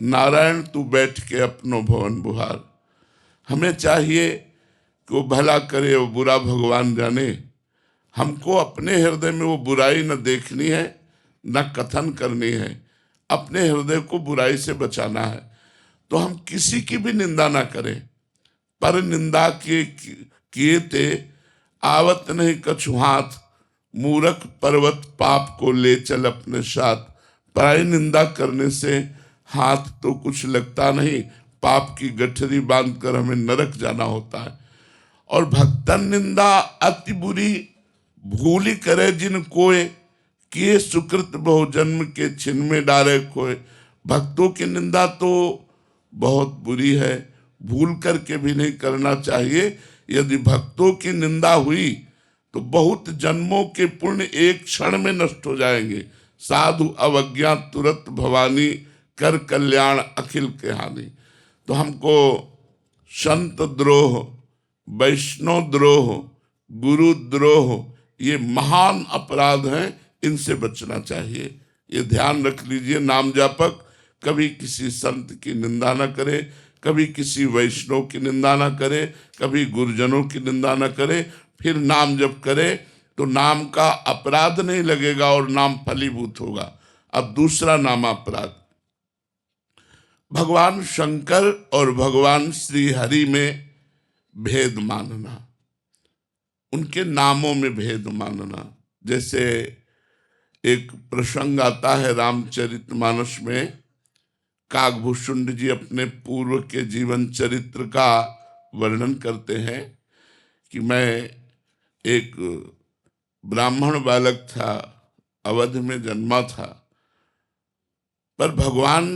नारायण तू बैठ के अपनो भवन बुहार। हमें चाहिए कि वो भला करे वो बुरा भगवान जाने। हमको अपने हृदय में वो बुराई न देखनी है न कथन करनी है, अपने हृदय को बुराई से बचाना है। तो हम किसी की भी निंदा ना करें। पर निंदा किए ते आवत नहीं कछु हाथ, मूरख पर्वत पाप को ले चल अपने साथ। पराई निंदा करने से हाथ तो कुछ लगता नहीं, पाप की गठरी बांधकर हमें नरक जाना होता है। और भक्तन निंदा अति बुरी, भूली करे जिन कोय, किए सुकृत बहु जन्म के छिन में डारे खोए। भक्तों की निंदा तो बहुत बुरी है, भूल करके भी नहीं करना चाहिए। यदि भक्तों की निंदा हुई तो बहुत जन्मों के पुण्य एक क्षण में नष्ट हो जाएंगे। साधु अवज्ञा तुरंत भवानी, कर कल्याण अखिल के हानि। तो हमको संत द्रोह, वैष्णव द्रोह, गुरु द्रोह ये महान अपराध हैं, इनसे बचना चाहिए। ये ध्यान रख लीजिए। नाम जापक कभी किसी संत की निंदा न करे, कभी किसी वैष्णव की निंदा न करे, कभी गुरुजनों की निंदा न करे। फिर नाम जप करे तो नाम का अपराध नहीं लगेगा और नाम फलीभूत होगा। अब दूसरा नाम अपराध, भगवान शंकर और भगवान श्री हरि में भेद मानना, उनके नामों में भेद मानना। जैसे एक प्रसंग आता है रामचरितमानस में, काकभूषुंड जी अपने पूर्व के जीवन चरित्र का वर्णन करते हैं कि मैं एक ब्राह्मण बालक था, अवध में जन्मा था, पर भगवान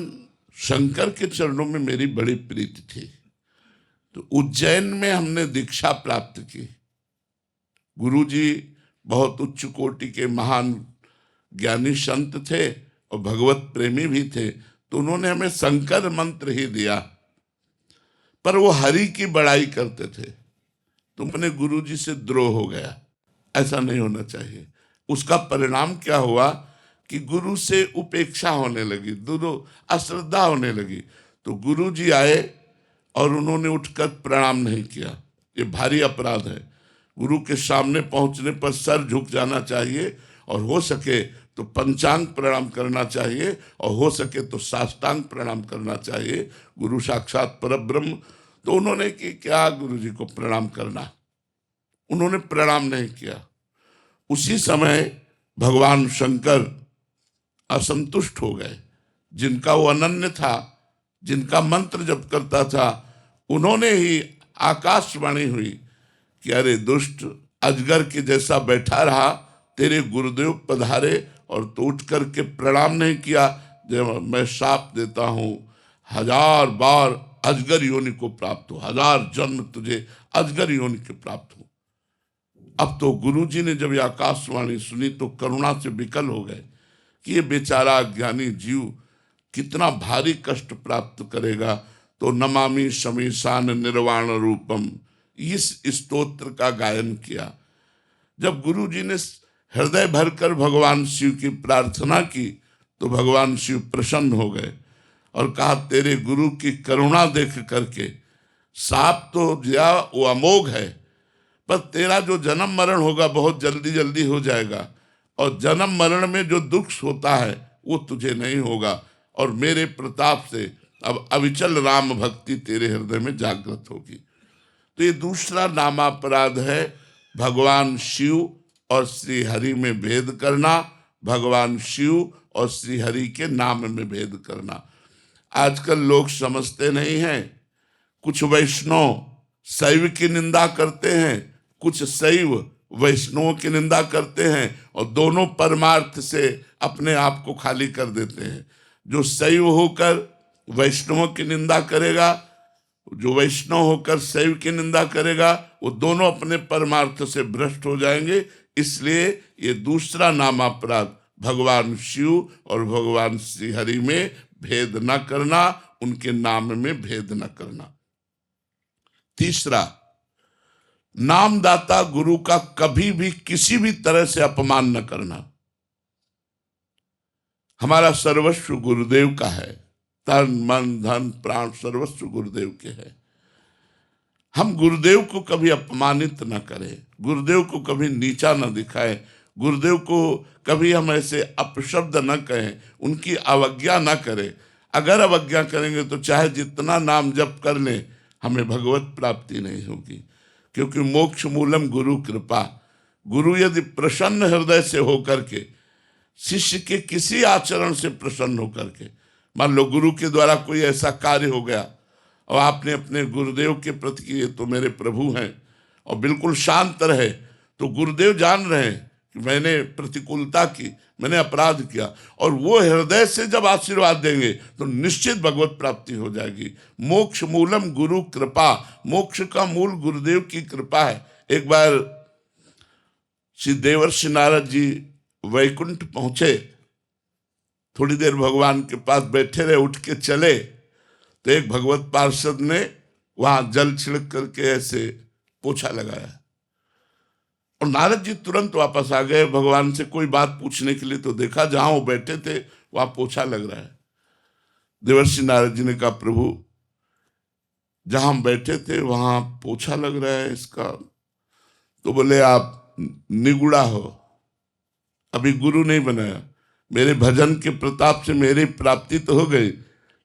शंकर के चरणों में मेरी बड़ी प्रीति थी। तो उज्जैन में हमने दीक्षा प्राप्त की। गुरुजी बहुत उच्च कोटि के महान ज्ञानी संत थे और भगवत प्रेमी भी थे, तो उन्होंने हमें शंकर मंत्र ही दिया, पर वो हरि की बड़ाई करते थे। तुमने गुरुजी से द्रोह हो गया, ऐसा नहीं होना चाहिए। उसका परिणाम क्या हुआ कि गुरु से उपेक्षा होने लगी, अश्रद्धा होने लगी। तो गुरुजी आए और उन्होंने उठकर प्रणाम नहीं किया। ये भारी अपराध है। गुरु के सामने पहुंचने पर सर झुक जाना चाहिए, और हो सके तो पंचांग प्रणाम करना चाहिए, और हो सके तो साष्टांग प्रणाम करना चाहिए। गुरु साक्षात परब्रह्म। तो उन्होंने कि क्या गुरु जी को प्रणाम करना, उन्होंने प्रणाम नहीं किया। उसी समय भगवान शंकर असंतुष्ट हो गए। जिनका वो अनन्य था, जिनका मंत्र जप करता था, उन्होंने ही आकाशवाणी हुई कि अरे दुष्ट, अजगर के जैसा बैठा रहा, तेरे गुरुदेव पधारे और तो उठ करके प्रणाम नहीं किया। जब मैं शाप देता हूं 1000 बार अजगर योनि को प्राप्त हो, 1000 जन्म तुझे अजगर योनि के प्राप्त हो। अब तो गुरुजी ने जब ये आकाशवाणी सुनी तो करुणा से विकल हो गए कि ये बेचारा ज्ञानी जीव कितना भारी कष्ट प्राप्त करेगा। तो नमामि शमीशान निर्वाण रूपम, इस स्तोत्र का गायन किया। जब गुरुजी ने हृदय भरकर भगवान शिव की प्रार्थना की तो भगवान शिव प्रसन्न हो गए और कहा, तेरे गुरु की करुणा देख करके साप तो दिया वो अमोघ है, पर तेरा जो जन्म मरण होगा बहुत जल्दी जल्दी हो जाएगा, और जन्म मरण में जो दुख होता है वो तुझे नहीं होगा, और मेरे प्रताप से अब अविचल राम भक्ति तेरे हृदय में जागृत होगी। तो ये दूसरा नामापराध है, भगवान शिव और श्री हरि में भेद करना, भगवान शिव और श्री हरि के नाम में भेद करना। आजकल लोग समझते नहीं हैं। कुछ वैष्णव शैव की निंदा करते हैं, कुछ शैव वैष्णवों की निंदा करते हैं, और दोनों परमार्थ से अपने आप को खाली कर देते हैं। जो शैव होकर वैष्णवों की निंदा करेगा, जो वैष्णव होकर शैव की निंदा करेगा, वो दोनों अपने परमार्थ से भ्रष्ट हो जाएंगे। इसलिए ये दूसरा नामापराध, भगवान शिव और भगवान श्री हरि में भेद न करना, उनके नाम में भेद न करना। तीसरा, नामदाता गुरु का कभी भी किसी भी तरह से अपमान न करना। हमारा सर्वस्व गुरुदेव का है, तन मन धन प्राण सर्वस्व गुरुदेव के है। हम गुरुदेव को कभी अपमानित न करें, गुरुदेव को कभी नीचा न दिखाएं, गुरुदेव को कभी हम ऐसे अपशब्द न कहें, उनकी अवज्ञा न करें। अगर अवज्ञा करेंगे तो चाहे जितना नाम जप कर लें, हमें भगवत प्राप्ति नहीं होगी। क्योंकि मोक्ष मूलम गुरु कृपा। गुरु यदि प्रसन्न हृदय से होकर के, शिष्य के किसी आचरण से प्रसन्न होकर के, मान लो गुरु के द्वारा कोई ऐसा कार्य हो गया और आपने अपने गुरुदेव के प्रति कि ये तो मेरे प्रभु हैं, और बिल्कुल शांत रहे, तो गुरुदेव जान रहे हैं कि मैंने प्रतिकूलता की, मैंने अपराध किया, और वो हृदय से जब आशीर्वाद देंगे तो निश्चित भगवत प्राप्ति हो जाएगी। मोक्ष मूलम गुरु कृपा। मोक्ष का मूल गुरुदेव की कृपा है। एक बार श्री देवर्षि नारद जी वैकुंठ पहुंचे, थोड़ी देर भगवान के पास बैठे रहे, उठ के चले तो एक भगवत पार्षद ने वहां जल छिड़क करके ऐसे पोछा लगाया, और नारद जी तुरंत वापस आ गए भगवान से कोई बात पूछने के लिए। तो देखा जहां वो बैठे थे वहां पोछा लग रहा है। देवर्षि नारद जी ने कहा, प्रभु जहां हम बैठे थे वहां पोछा लग रहा है इसका। तो बोले, आप निगुड़ा हो, अभी गुरु नहीं बनाया। मेरे भजन के प्रताप से मेरी प्राप्ति तो हो गई,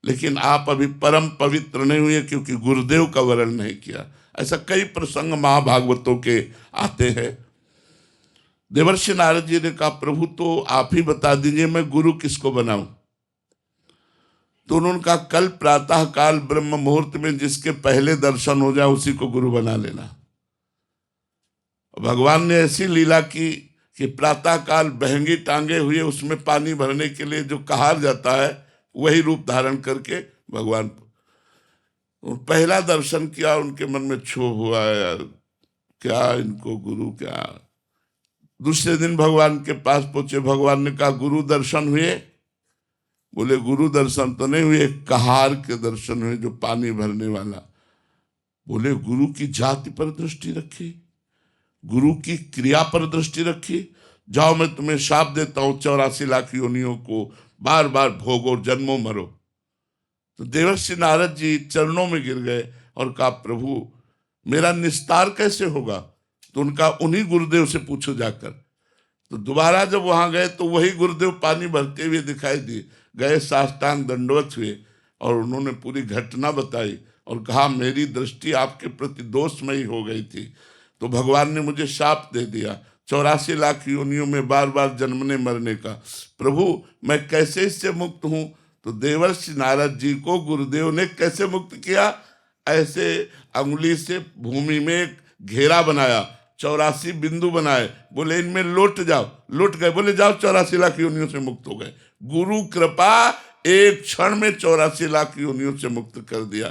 लेकिन आप अभी परम पवित्र नहीं हुए, क्योंकि गुरुदेव का वरण नहीं किया। ऐसा कई प्रसंग महाभागवतों के आते हैं। देवर्षि नारद जी ने कहा, प्रभु तो आप ही बता दीजिए मैं गुरु किसको बनाऊं। तो उन्होंने कहा, कल प्रातः काल ब्रह्म मुहूर्त में जिसके पहले दर्शन हो जाए उसी को गुरु बना लेना। भगवान ने ऐसी लीला की कि प्रातः काल बहंगी टांगे हुए उसमें पानी भरने के लिए जो कहार जाता है, वही रूप धारण करके भगवान पहला दर्शन किया। उनके मन में क्षोभ हुआ, यार क्या इनको गुरु क्या। दूसरे दिन भगवान के पास पहुंचे, भगवान ने कहा, गुरु दर्शन हुए? बोले, गुरु दर्शन तो नहीं हुए, कहार के दर्शन हुए जो पानी भरने वाला। बोले, गुरु की जाति पर दृष्टि रखी, गुरु की क्रिया पर दृष्टि रखी। जाओ मैं तुम्हें शाप देता हूं, 84 लाख योनियों को बार बार भोगो, जन्मों मरो। तो देवर्षि नारद जी चरणों में गिर गए और कहा, प्रभु मेरा निस्तार कैसे होगा? तो उनका, उन्हीं गुरुदेव से पूछो जाकर। तो दोबारा जब वहां गए तो वही गुरुदेव पानी भरते हुए दिखाई दिए। गए, साष्टांग दंडवत हुए और उन्होंने पूरी घटना बताई और कहा, मेरी दृष्टि आपके प्रति दोषमयी हो गई थी, तो भगवान ने मुझे शाप दे दिया 84 लाख योनियों में बार बार जन्मने मरने का। प्रभु मैं कैसे इससे मुक्त हूं? तो देवर्षि नारद जी को गुरुदेव ने कैसे मुक्त किया? ऐसे अंगुली से भूमि में घेरा बनाया, 84 बिंदु बनाए, बोले इनमें लौट जाओ। लौट गए, बोले जाओ 84 लाख योनियों से मुक्त हो गए। गुरु कृपा एक क्षण में 84 लाख योनियों से मुक्त कर दिया।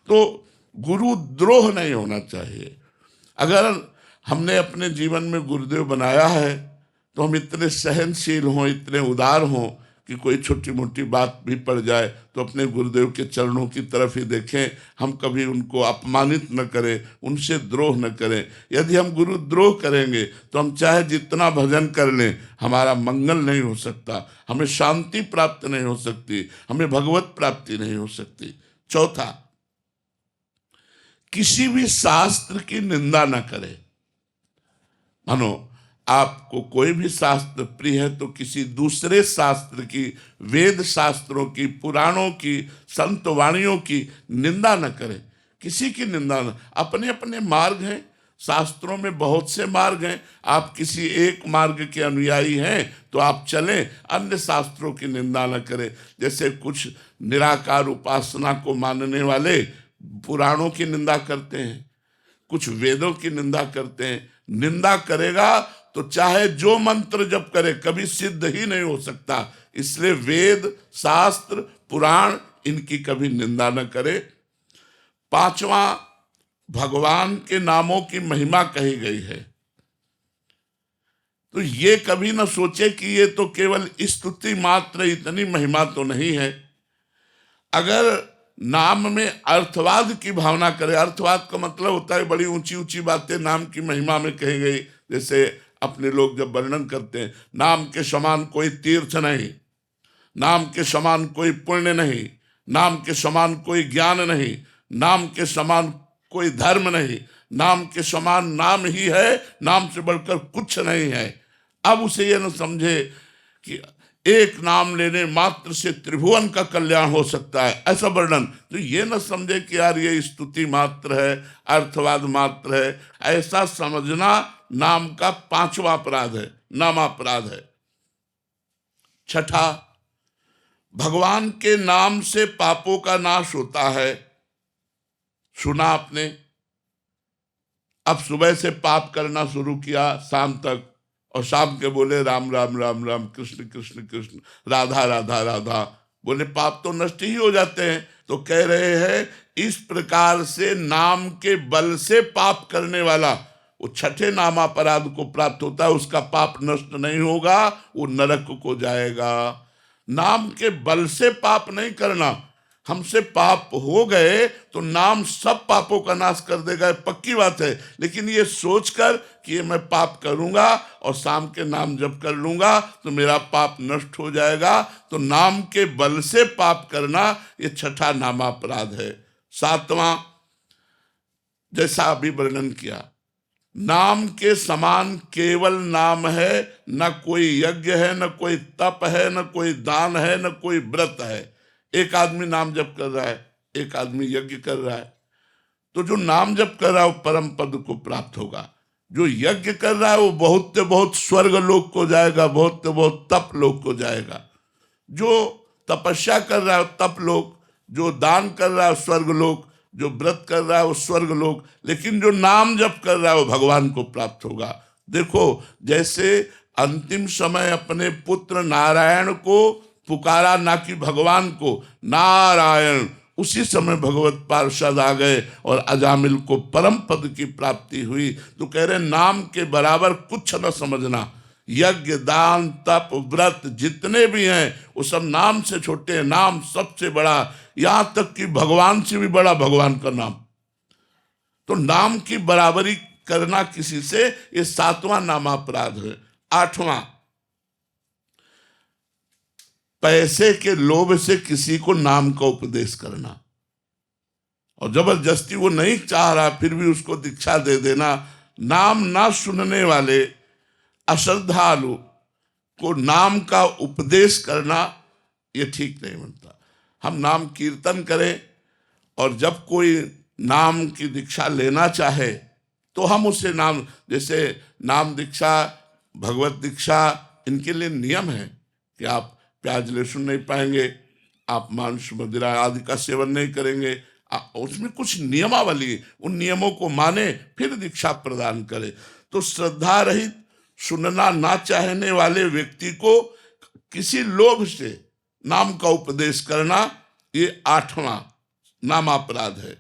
तो गुरु द्रोह नहीं होना चाहिए। अगर हमने अपने जीवन में गुरुदेव बनाया है तो हम इतने सहनशील हों, इतने उदार हों कि कोई छोटी मोटी बात भी पड़ जाए तो अपने गुरुदेव के चरणों की तरफ ही देखें। हम कभी उनको अपमानित न करें, उनसे द्रोह न करें। यदि हम गुरु द्रोह करेंगे तो हम चाहे जितना भजन कर लें, हमारा मंगल नहीं हो सकता, हमें शांति प्राप्त नहीं हो सकती, हमें भगवत प्राप्ति नहीं हो सकती। चौथा, किसी भी शास्त्र की निंदा न करें। मानो आपको कोई भी शास्त्र प्रिय है तो किसी दूसरे शास्त्र की, वेद शास्त्रों की, पुराणों की, संत वाणियों की निंदा न करें। किसी की निंदा न, अपने अपने मार्ग हैं, शास्त्रों में बहुत से मार्ग हैं। आप किसी एक मार्ग के अनुयायी हैं तो आप चलें, अन्य शास्त्रों की निंदा न करें। जैसे कुछ निराकार उपासना को मानने वाले पुराणों की निंदा करते हैं, कुछ वेदों की निंदा करते हैं। निंदा करेगा तो चाहे जो मंत्र जप करे कभी सिद्ध ही नहीं हो सकता। इसलिए वेद, शास्त्र, पुराण इनकी कभी निंदा न करे। पांचवा, भगवान के नामों की महिमा कही गई है तो ये कभी न सोचे कि ये तो केवल स्तुति मात्र, इतनी महिमा तो नहीं है। अगर नाम में अर्थवाद की भावना करे, अर्थवाद का मतलब होता है बड़ी ऊंची ऊंची बातें नाम की महिमा में कही गई। जैसे अपने लोग जब वर्णन करते हैं, नाम के समान कोई तीर्थ नहीं, नाम के समान कोई पुण्य नहीं, नाम के समान कोई ज्ञान नहीं, नाम के समान कोई धर्म नहीं, नाम के समान नाम ही है, नाम से बढ़कर कुछ नहीं है। अब उसे यह न समझे कि एक नाम लेने मात्र से त्रिभुवन का कल्याण हो सकता है, ऐसा वर्णन। तो ये न समझे कि यार ये स्तुति मात्र है, अर्थवाद मात्र है, ऐसा समझना नाम का 5वां अपराध है, नामापराध है। छठा, भगवान के नाम से पापों का नाश होता है। सुना आपने, अब सुबह से पाप करना शुरू किया शाम तक, और शाम के बोले राम राम राम राम, कृष्ण कृष्ण कृष्ण, राधा राधा राधा, बोले पाप तो नष्ट ही हो जाते हैं। तो कह रहे हैं इस प्रकार से नाम के बल से पाप करने वाला वो छठे नामापराध को प्राप्त होता है, उसका पाप नष्ट नहीं होगा, वो नरक को जाएगा। नाम के बल से पाप नहीं करना, हमसे पाप हो गए तो नाम सब पापों का नाश कर देगा, पक्की बात है। लेकिन ये सोचकर कि ये मैं पाप करूंगा और शाम के नाम जप कर लूंगा तो मेरा पाप नष्ट हो जाएगा, तो नाम के बल से पाप करना ये छठा नामापराध है। 7वां, जैसा अभी वर्णन किया, नाम के समान केवल नाम है, न कोई यज्ञ है, न कोई तप है, न कोई दान है, न कोई व्रत है। एक आदमी नाम जप कर रहा है, एक आदमी यज्ञ कर रहा है, तो जो नाम जप कर रहा है वो परम पद को प्राप्त होगा। जो यज्ञ कर रहा है वो बहुत से बहुत स्वर्ग लोक को जाएगा, बहुत से बहुत तप लोक को जाएगा। जो तपस्या कर रहा है वो तप लोक, जो दान कर रहा है स्वर्ग लोक, जो व्रत कर रहा है वो स्वर्ग लोक, लेकिन जो नाम जप कर रहा है वो भगवान को प्राप्त होगा। देखो, जैसे अंतिम समय अपने पुत्र नारायण को पुकारा, ना कि भगवान को, नारायण, उसी समय भगवत पार्षद आ गए और अजामिल को परम पद की प्राप्ति हुई। तो कह रहे नाम के बराबर कुछ न समझना। यज्ञ दान तप व्रत जितने भी हैं वो सब नाम से छोटे हैं, नाम सबसे बड़ा, यहां तक कि भगवान से भी बड़ा भगवान का नाम। तो नाम की बराबरी करना किसी से, ये 7वां नामापराध है। 8वां, पैसे के लोभ से किसी को नाम का उपदेश करना, और जबरदस्ती वो नहीं चाह रहा फिर भी उसको दीक्षा दे देना। नाम ना सुनने वाले अश्रद्धालु को नाम का उपदेश करना ये ठीक नहीं बनता। हम नाम कीर्तन करें, और जब कोई नाम की दीक्षा लेना चाहे तो हम उसे नाम, जैसे नाम दीक्षा, भगवत दीक्षा, इनके लिए नियम है कि आप प्याज लहसुन नहीं पाएंगे, आप मांस मदिरा आदि का सेवन नहीं करेंगे, उसमें कुछ नियमावली, उन नियमों को माने फिर दीक्षा प्रदान करें। तो श्रद्धा रहित, सुनना ना चाहने वाले व्यक्ति को किसी लोभ से नाम का उपदेश करना ये 8वां नामापराध है।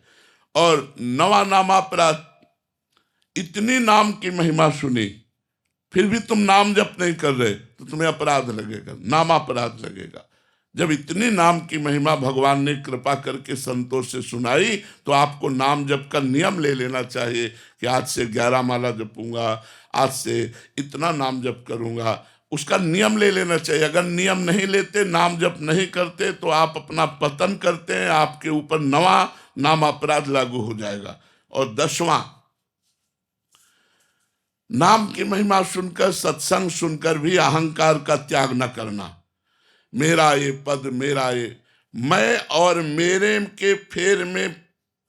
और 9वां नामापराध, इतनी नाम की महिमा सुनी फिर भी तुम नाम जप नहीं कर रहे तो तुम्हें अपराध लगेगा, नामापराध लगेगा। जब इतनी नाम की महिमा भगवान ने कृपा करके संतों से सुनाई तो आपको नाम जप का नियम ले लेना चाहिए कि आज से 11 माला जपूंगा, आज से इतना नाम जप करूंगा, उसका नियम ले लेना चाहिए। अगर नियम नहीं लेते, नाम जप नहीं करते तो आप अपना पतन करते हैं, आपके ऊपर 9वां नामापराध लागू हो जाएगा। और 10वां, नाम की महिमा सुनकर, सत्संग सुनकर भी अहंकार का त्याग न करना। मेरा ये पद, मेरा ये, मैं और मेरे के फेर में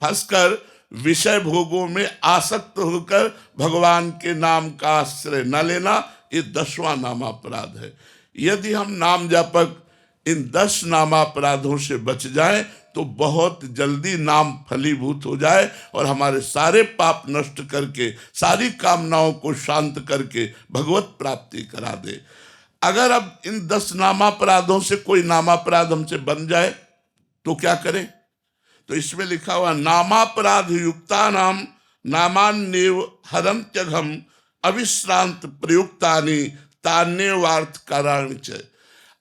फंसकर विषय भोगों में आसक्त होकर भगवान के नाम का आश्रय न लेना, ये 10वां नामापराध है। यदि हम नाम जापक इन 10 नामापराधों से बच जाएं तो बहुत जल्दी नाम फलीभूत हो जाए और हमारे सारे पाप नष्ट करके, सारी कामनाओं को शांत करके भगवत प्राप्ति करा दे। अगर अब इन 10 नामापराधों से कोई नामापराध हमसे बन जाए तो क्या करें? तो इसमें लिखा हुआ, नामापराध युक्ता नाम नामान्येव हरन्त्यघम अविश्रांत प्रयुक्तानि तान्येवार्थ काराणि च।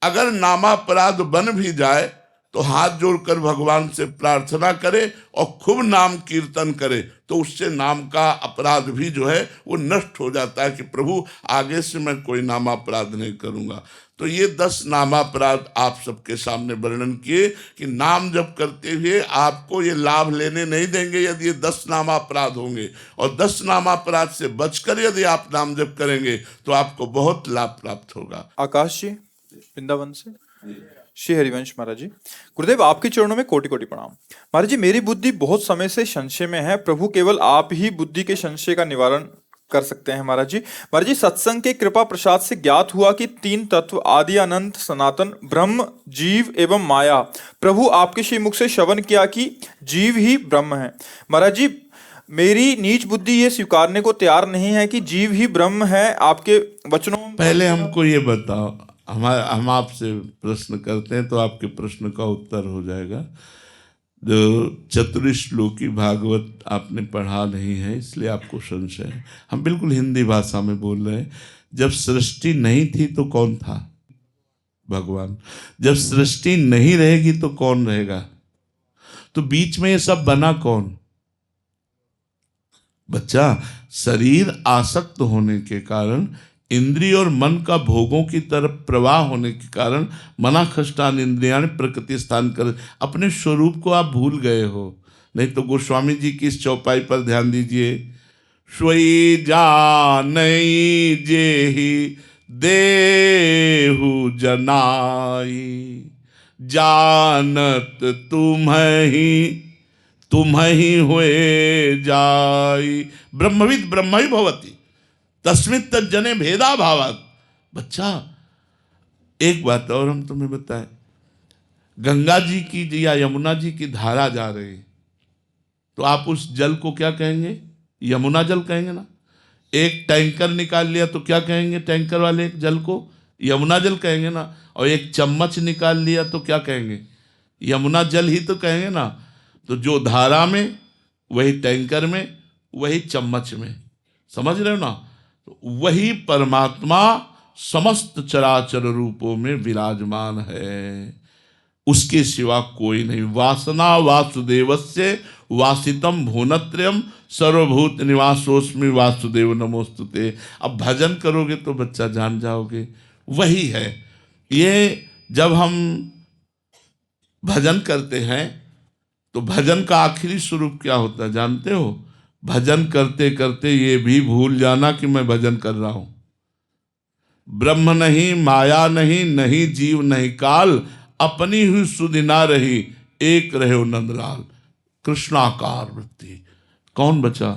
अगर नामापराध बन भी जाए तो हाथ जोड़कर भगवान से प्रार्थना करे और खूब नाम कीर्तन करे, तो उससे नाम का अपराध भी जो है वो नष्ट हो जाता है कि प्रभु आगे से मैं कोई नामापराध नहीं करूंगा। तो ये 10 नामापराध आप सबके सामने वर्णन किए कि नाम जप करते हुए आपको ये लाभ लेने नहीं देंगे यदि ये 10 नामापराध होंगे, और 10 नामापराध से बचकर यदि आप नाम जप करेंगे तो आपको बहुत लाभ प्राप्त होगा। आकाश जी वृंदावन से, श्री हरिवंश महाराज जी, गुरुदेव आपके चरणों में कोटि कोटि प्रणाम। महाराज जी, मेरी बुद्धि बहुत समय से संशय में है, प्रभु केवल आप ही बुद्धि के संशय का निवारण कर सकते हैं। महाराज जी सत्संग के कृपा प्रसाद से ज्ञात हुआ कि 3 तत्व आदि अनंत सनातन ब्रह्म, जीव एवं माया, प्रभु आपके श्री मुख से श्रवण किया कि जीव ही ब्रह्म है। महाराज जी, मेरी नीच बुद्धि ये स्वीकारने को तैयार नहीं है कि जीव ही ब्रह्म है। आपके वचनों पहले हमको ये बताओ, हम आपसे प्रश्न करते हैं तो आपके प्रश्न का उत्तर हो जाएगा। जो चतुर्श्लोकी भागवत आपने पढ़ा नहीं है इसलिए आपको संशय है। हम बिल्कुल हिंदी भाषा में बोल रहे हैं। जब सृष्टि नहीं थी तो कौन था? भगवान। जब सृष्टि नहीं रहेगी तो कौन रहेगा? तो बीच में ये सब बना कौन? बच्चा, शरीर आसक्त होने के कारण, इंद्रिय और मन का भोगों की तरफ प्रवाह होने के कारण मना खष्टान इंद्रियाण प्रकृति स्थान कर, अपने स्वरूप को आप भूल गए हो। नहीं तो गोस्वामी जी की इस चौपाई पर ध्यान दीजिए। स्वई जानई जेहि देहु जनाई, जानत तुम ही हुए जाई, ब्रह्मविद ब्रह्म ही भवति तस्मित् तज्जने भेदा भावात्। बच्चा, एक बात और हम तुम्हें बताएं, गंगा जी की या यमुना जी की धारा जा रही, तो आप उस जल को क्या कहेंगे? यमुना जल कहेंगे ना। एक टैंकर निकाल लिया तो क्या कहेंगे? टैंकर वाले एक जल को यमुना जल कहेंगे ना। और एक चम्मच निकाल लिया तो क्या कहेंगे? यमुना जल ही तो कहेंगे ना। तो जो धारा में, वही टैंकर में, वही चम्मच में, समझ रहे हो ना। तो वही परमात्मा समस्त चराचर रूपों में विराजमान है, उसके सिवा कोई नहीं। वासना वासुदेवस्य वासितम भुवनत्रयम् सर्वभूत निवासोस्मि वासुदेव नमोस्तुते। अब भजन करोगे तो बच्चा जान जाओगे, वही है ये। जब हम भजन करते हैं तो भजन का आखिरी स्वरूप क्या होता है जानते हो? भजन करते करते ये भी भूल जाना कि मैं भजन कर रहा हूं। ब्रह्म नहीं, माया नहीं, नहीं जीव नहीं काल, अपनी हुई सुधि ना रही, एक रहे नंदलाल। कृष्णाकार वृत्ति। कौन बचा?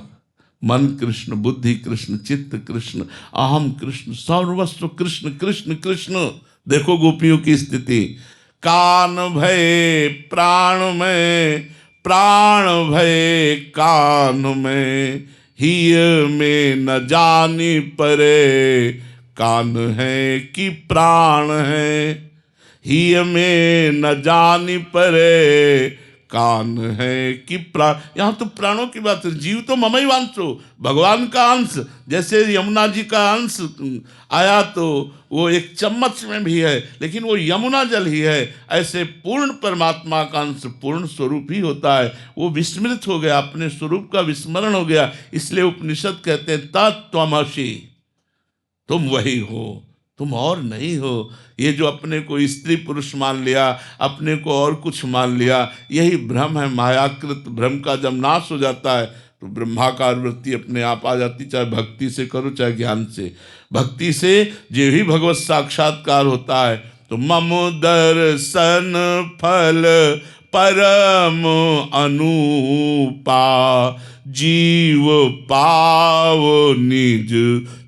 मन कृष्ण, बुद्धि कृष्ण, चित्त कृष्ण, अहम कृष्ण, सर्वस्व कृष्ण कृष्ण कृष्ण। देखो गोपियों की स्थिति। कान भय प्राण में, प्राण भय कान में, हिय में न जानी परे, कान है कि प्राण है, हिय में न जानी परे, कान है कि प्राण। यहाँ तो प्राणों की बात है। जीव तो ममई वांशो, भगवान का अंश। जैसे यमुना जी का अंश आया तो वो एक चम्मच में भी है, लेकिन वो यमुना जल ही है। ऐसे पूर्ण परमात्मा का अंश पूर्ण स्वरूप ही होता है। वो विस्मृत हो गया, अपने स्वरूप का विस्मरण हो गया। इसलिए उपनिषद कहते हैं तत्त्वमसि, तुम वही हो, तुम और नहीं हो। ये जो अपने को स्त्री पुरुष मान लिया, अपने को और कुछ मान लिया, यही भ्रम है। मायाकृत भ्रम का जब नाश हो जाता है तो ब्रह्माकार वृत्ति अपने आप आ जाती। चाहे भक्ति से करो चाहे ज्ञान से। भक्ति से जो ही भगवत साक्षात्कार होता है तो मम दर्शन फल परम अनुपा, जीव पाव निज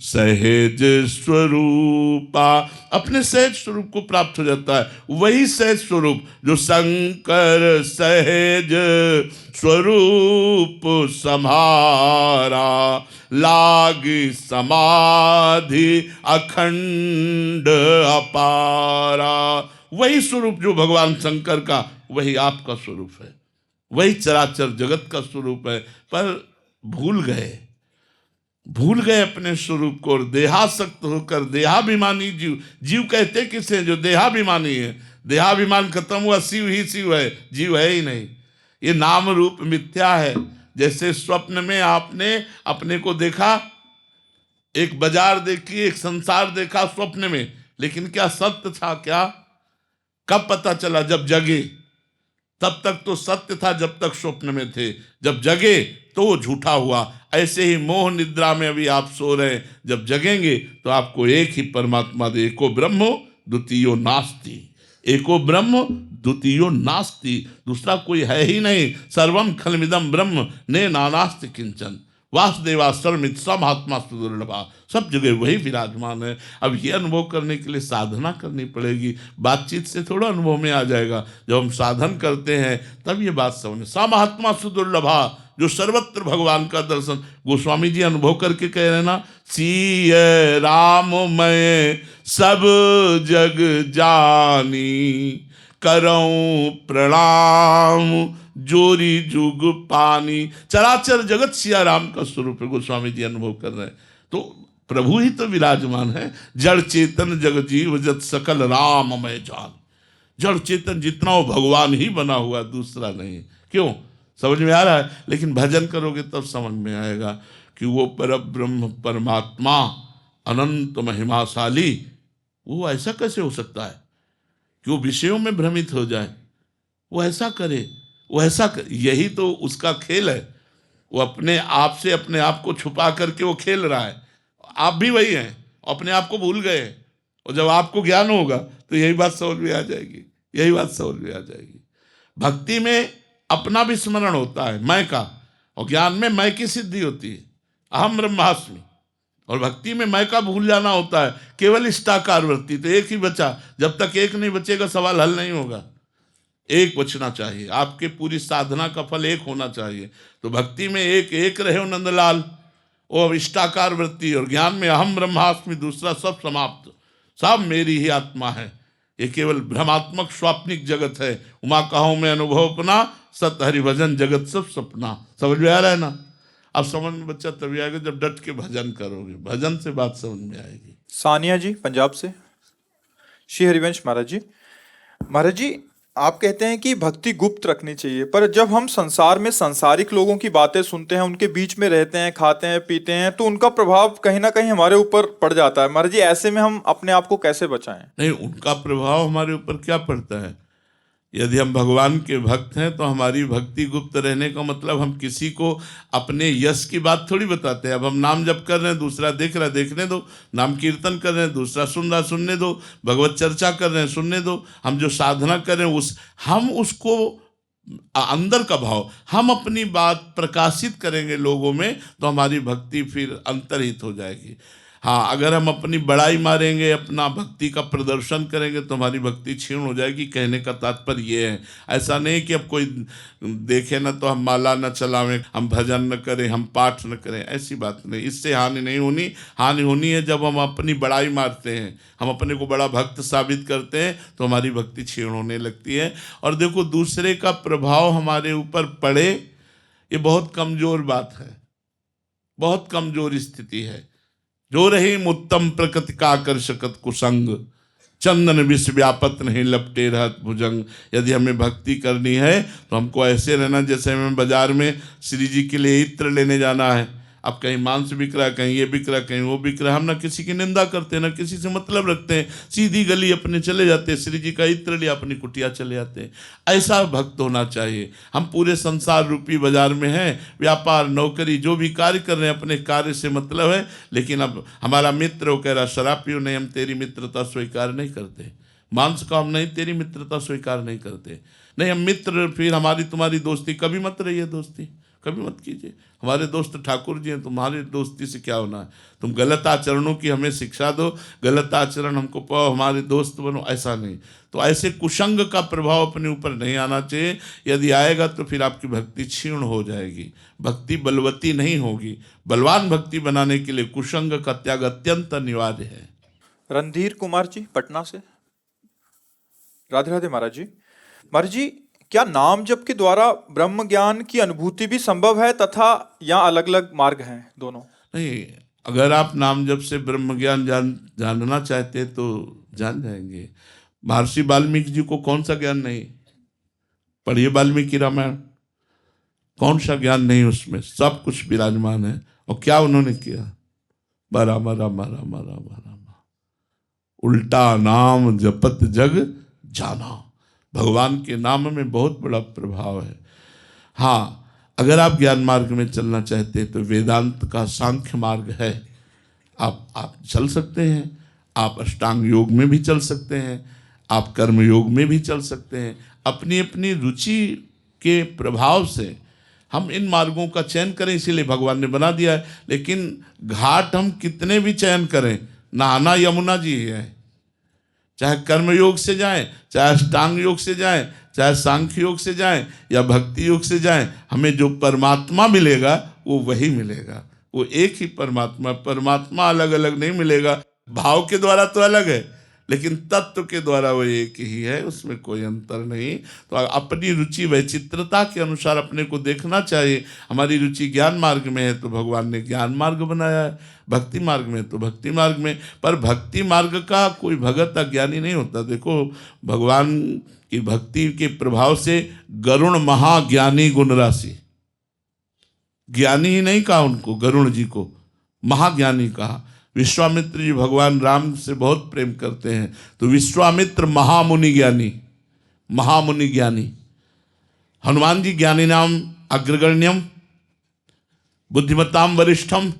सहज स्वरूपा। अपने सहज स्वरूप को प्राप्त हो जाता है। वही सहज स्वरूप जो शंकर सहज स्वरूप सम्हारा, लागी समाधि अखंड अपारा। वही स्वरूप जो भगवान शंकर का, वही आपका स्वरूप है, वही चराचर जगत का स्वरूप है। पर भूल गए अपने स्वरूप को, और देहासक्त होकर देहाभिमानी जीव कहते किसे? जो देहाभिमानी है। देहाभिमान खत्म हुआ, शिव ही शिव है, जीव है ही नहीं। ये नाम रूप मिथ्या है। जैसे स्वप्न में आपने अपने को देखा, एक बाजार देखी, एक संसार देखा स्वप्न में, लेकिन क्या सत्य था क्या? कब पता चला? जब जगे। तब तक तो सत्य था जब तक स्वप्न में थे, जब जगे तो वो झूठा हुआ। ऐसे ही मोह निद्रा में अभी आप सो रहे हैं, जब जगेंगे तो आपको एक ही परमात्मा दे। एको ब्रह्मो द्वितीयो नास्ति, एको ब्रह्म द्वितीयो नास्ति, दूसरा कोई है ही नहीं। सर्वम खलमिदम ब्रह्म ने नानास्ति किंचन, वासुदेवा सर्वमित समात्मा सुदुर्लभा, सब जगह वही विराजमान है। अब ये अनुभव करने के लिए साधना करनी पड़ेगी, बातचीत से थोड़ा अनुभव में आ जाएगा। जब हम साधन करते हैं तब ये बात समझ। समात्मा सुदुर्लभा, जो सर्वत्र भगवान का दर्शन, गोस्वामी जी अनुभव करके कह रहे ना, सीय राम मैं सब जग जानी, करऊं प्रणाम जोरी जुग पानी। चराचर जगत सिया राम का स्वरूप है, गोस्वामी जी अनुभव कर रहे हैं। तो प्रभु ही तो विराजमान है। जड़ चेतन जग जीव जत सकल राम मैं जान, जड़ चेतन जितना वो भगवान ही बना हुआ, दूसरा नहीं। क्यों? समझ में आ रहा है? लेकिन भजन करोगे तब समझ में आएगा कि वो परब्रह्म परमात्मा अनंत महिमाशाली, वो ऐसा कैसे हो सकता है कि वो विषयों में भ्रमित हो जाए? वो ऐसा करे, वो ऐसा यही तो उसका खेल है। वो अपने आप से अपने आप को छुपा करके वो खेल रहा है। आप भी वही हैं, अपने आप को भूल गए। और जब आपको ज्ञान होगा तो यही बात समझ में आ जाएगी, यही बात समझ में आ जाएगी। भक्ति में अपना भी स्मरण होता है, मैं का, और ज्ञान में मैं की सिद्धि होती है, अहम ब्रह्मास्मि। और भक्ति में मैं का भूल जाना होता है, केवल इष्टाकार वृत्ति। तो एक ही बचा, जब तक एक नहीं बचेगा सवाल हल नहीं होगा। एक बचना चाहिए, आपके पूरी साधना का फल एक होना चाहिए। तो भक्ति में एक एक रहे हो नंदलाल, और इष्टाकार वृत्ति, और ज्ञान में अहम ब्रह्मास्मि, दूसरा सब समाप्त, सब मेरी ही आत्मा है। ये केवल भ्रमात्मक स्वाप्निक जगत है। उमा कहो मैं अनुभव अपना, सत हरिभजन जगत सब सपना। समझ में आ रहा है ना? अब समझ में बच्चा तभी आएगा जब डट के भजन करोगे, भजन से बात समझ में आएगी। सानिया जी पंजाब से। श्री हरिवंश महाराज जी, महाराज जी आप कहते हैं कि भक्ति गुप्त रखनी चाहिए, पर जब हम संसार में सांसारिक लोगों की बातें सुनते हैं, उनके बीच में रहते हैं, खाते हैं पीते हैं, तो उनका प्रभाव कहीं ना कहीं हमारे ऊपर पड़ जाता है। महाराज जी ऐसे में हम अपने आप को कैसे बचाएं? नहीं, उनका प्रभाव हमारे ऊपर क्या पड़ता है? यदि हम भगवान के भक्त हैं तो हमारी भक्ति गुप्त रहने का मतलब हम किसी को अपने यश की बात थोड़ी बताते हैं। अब हम नाम जप कर रहे हैं, दूसरा देख रहा है, देखने दो। नाम कीर्तन कर रहे हैं, दूसरा सुन रहा, सुनने दो। भगवत चर्चा कर रहे हैं, सुनने दो। हम जो साधना कर रहे हैं हम उसको अंदर का भाव हम अपनी बात प्रकाशित करेंगे लोगों में, तो हमारी भक्ति फिर अंतर्हित हो जाएगी। हाँ, अगर हम अपनी बड़ाई मारेंगे, अपना भक्ति का प्रदर्शन करेंगे, तो हमारी भक्ति क्षीण हो जाएगी। कहने का तात्पर्य ये है, ऐसा नहीं कि अब कोई देखे ना तो हम माला न चलावें, हम भजन न करें, हम पाठ न करें, ऐसी बात नहीं। इससे हानि नहीं होनी। हानि होनी है जब हम अपनी बड़ाई मारते हैं, हम अपने को बड़ा भक्त साबित करते हैं, तो हमारी भक्ति क्षीण होने लगती है। और देखो, दूसरे का प्रभाव हमारे ऊपर पड़े, ये बहुत कमज़ोर बात है, बहुत कमज़ोर स्थिति है। जो रही उत्तम प्रकृति का आकर्षकत कुसंग, चंदन विष व्यापत नहीं लपटे रहत भुजंग। यदि हमें भक्ति करनी है तो हमको ऐसे रहना जैसे हमें बाजार में श्री जी के लिए इत्र लेने जाना है। अब कहीं मांस बिक रहा है, कहीं ये बिक रहा है, कहीं वो बिक रहा है, हम ना किसी की निंदा करते, ना किसी से मतलब रखते हैं, सीधी गली अपने चले जाते हैं, श्री जी का इत्र लिया, अपनी कुटिया चले जाते हैं। ऐसा भक्त होना चाहिए। हम पूरे संसार रूपी बाजार में हैं, व्यापार नौकरी जो भी कार्य कर रहे हैं, अपने कार्य से मतलब है। लेकिन अब हमारा मित्र वो कह रहा शराब पियो, नहीं हम तेरी मित्रता स्वीकार नहीं करते। मांस का हम नहीं तेरी मित्रता स्वीकार नहीं करते। नहीं हम मित्र, फिर हमारी तुम्हारी दोस्ती कभी मत रही है, दोस्ती कभी मत कीजिए। हमारे दोस्त ठाकुर जी हैं, तुम्हारी दोस्ती से क्या होना है? तुम गलत आचरणों की हमें शिक्षा दो, गलत आचरण हमको पाओ, हमारे दोस्त बनो, ऐसा नहीं। तो ऐसे कुसंग का प्रभाव अपने ऊपर नहीं आना चाहिए। यदि आएगा तो फिर आपकी भक्ति क्षीण हो जाएगी, भक्ति बलवती नहीं होगी। बलवान भक्ति बनाने के लिए कुसंग का त्याग अत्यंत अनिवार्य है। रणधीर कुमार जी पटना से। राधे राधे महाराज जी। महाराज जी क्या नाम जप के द्वारा ब्रह्म ज्ञान की अनुभूति भी संभव है, तथा या अलग अलग मार्ग हैं दोनों? नहीं, अगर आप नाम जप से ब्रह्म ज्ञान जानना चाहते हैं तो जान जाएंगे। महर्षि वाल्मीकि जी को कौन सा ज्ञान नहीं? पढ़िए वाल्मीकि रामायण, कौन सा ज्ञान नहीं उसमें, सब कुछ विराजमान है। और क्या उन्होंने किया? रामा रामा रामा रामा रामा। उल्टा नाम जपत जग जाना। भगवान के नाम में बहुत बड़ा प्रभाव है। हाँ, अगर आप ज्ञान मार्ग में चलना चाहते हैं तो वेदांत का सांख्य मार्ग है, आप चल सकते हैं। आप अष्टांग योग में भी चल सकते हैं, आप कर्म योग में भी चल सकते हैं। अपनी अपनी रुचि के प्रभाव से हम इन मार्गों का चयन करें, इसीलिए भगवान ने बना दिया है। लेकिन घाट हम कितने भी चयन करें, नहाना यमुना जी है। चाहे कर्म योग से जाएं, चाहे अष्टांग योग से जाएं, चाहे सांख्य योग से जाएं या भक्ति योग से जाएं, हमें जो परमात्मा मिलेगा वो वही मिलेगा। वो एक ही परमात्मा अलग अलग नहीं मिलेगा। भाव के द्वारा तो अलग है, लेकिन तत्व के द्वारा वो एक ही है, उसमें कोई अंतर नहीं। तो अपनी रुचि वैचित्रता के अनुसार अपने को देखना चाहिए। हमारी रुचि ज्ञान मार्ग में है तो भगवान ने ज्ञान मार्ग बनाया है, भक्ति मार्ग में तो भक्ति मार्ग में। पर भक्ति मार्ग का कोई भगत अज्ञानी नहीं होता। देखो, भगवान की भक्ति के प्रभाव से गरुण महाज्ञानी गुण राशि, ज्ञानी ही नहीं कहा उनको, गरुण जी को महाज्ञानी कहा। विश्वामित्र जी भगवान राम से बहुत प्रेम करते हैं, तो विश्वामित्र महामुनि ज्ञानी, महामुनि ज्ञानी। हनुमान जी ज्ञानी नाम अग्रगण्यम बुद्धिमत्ताम वरिष्ठम।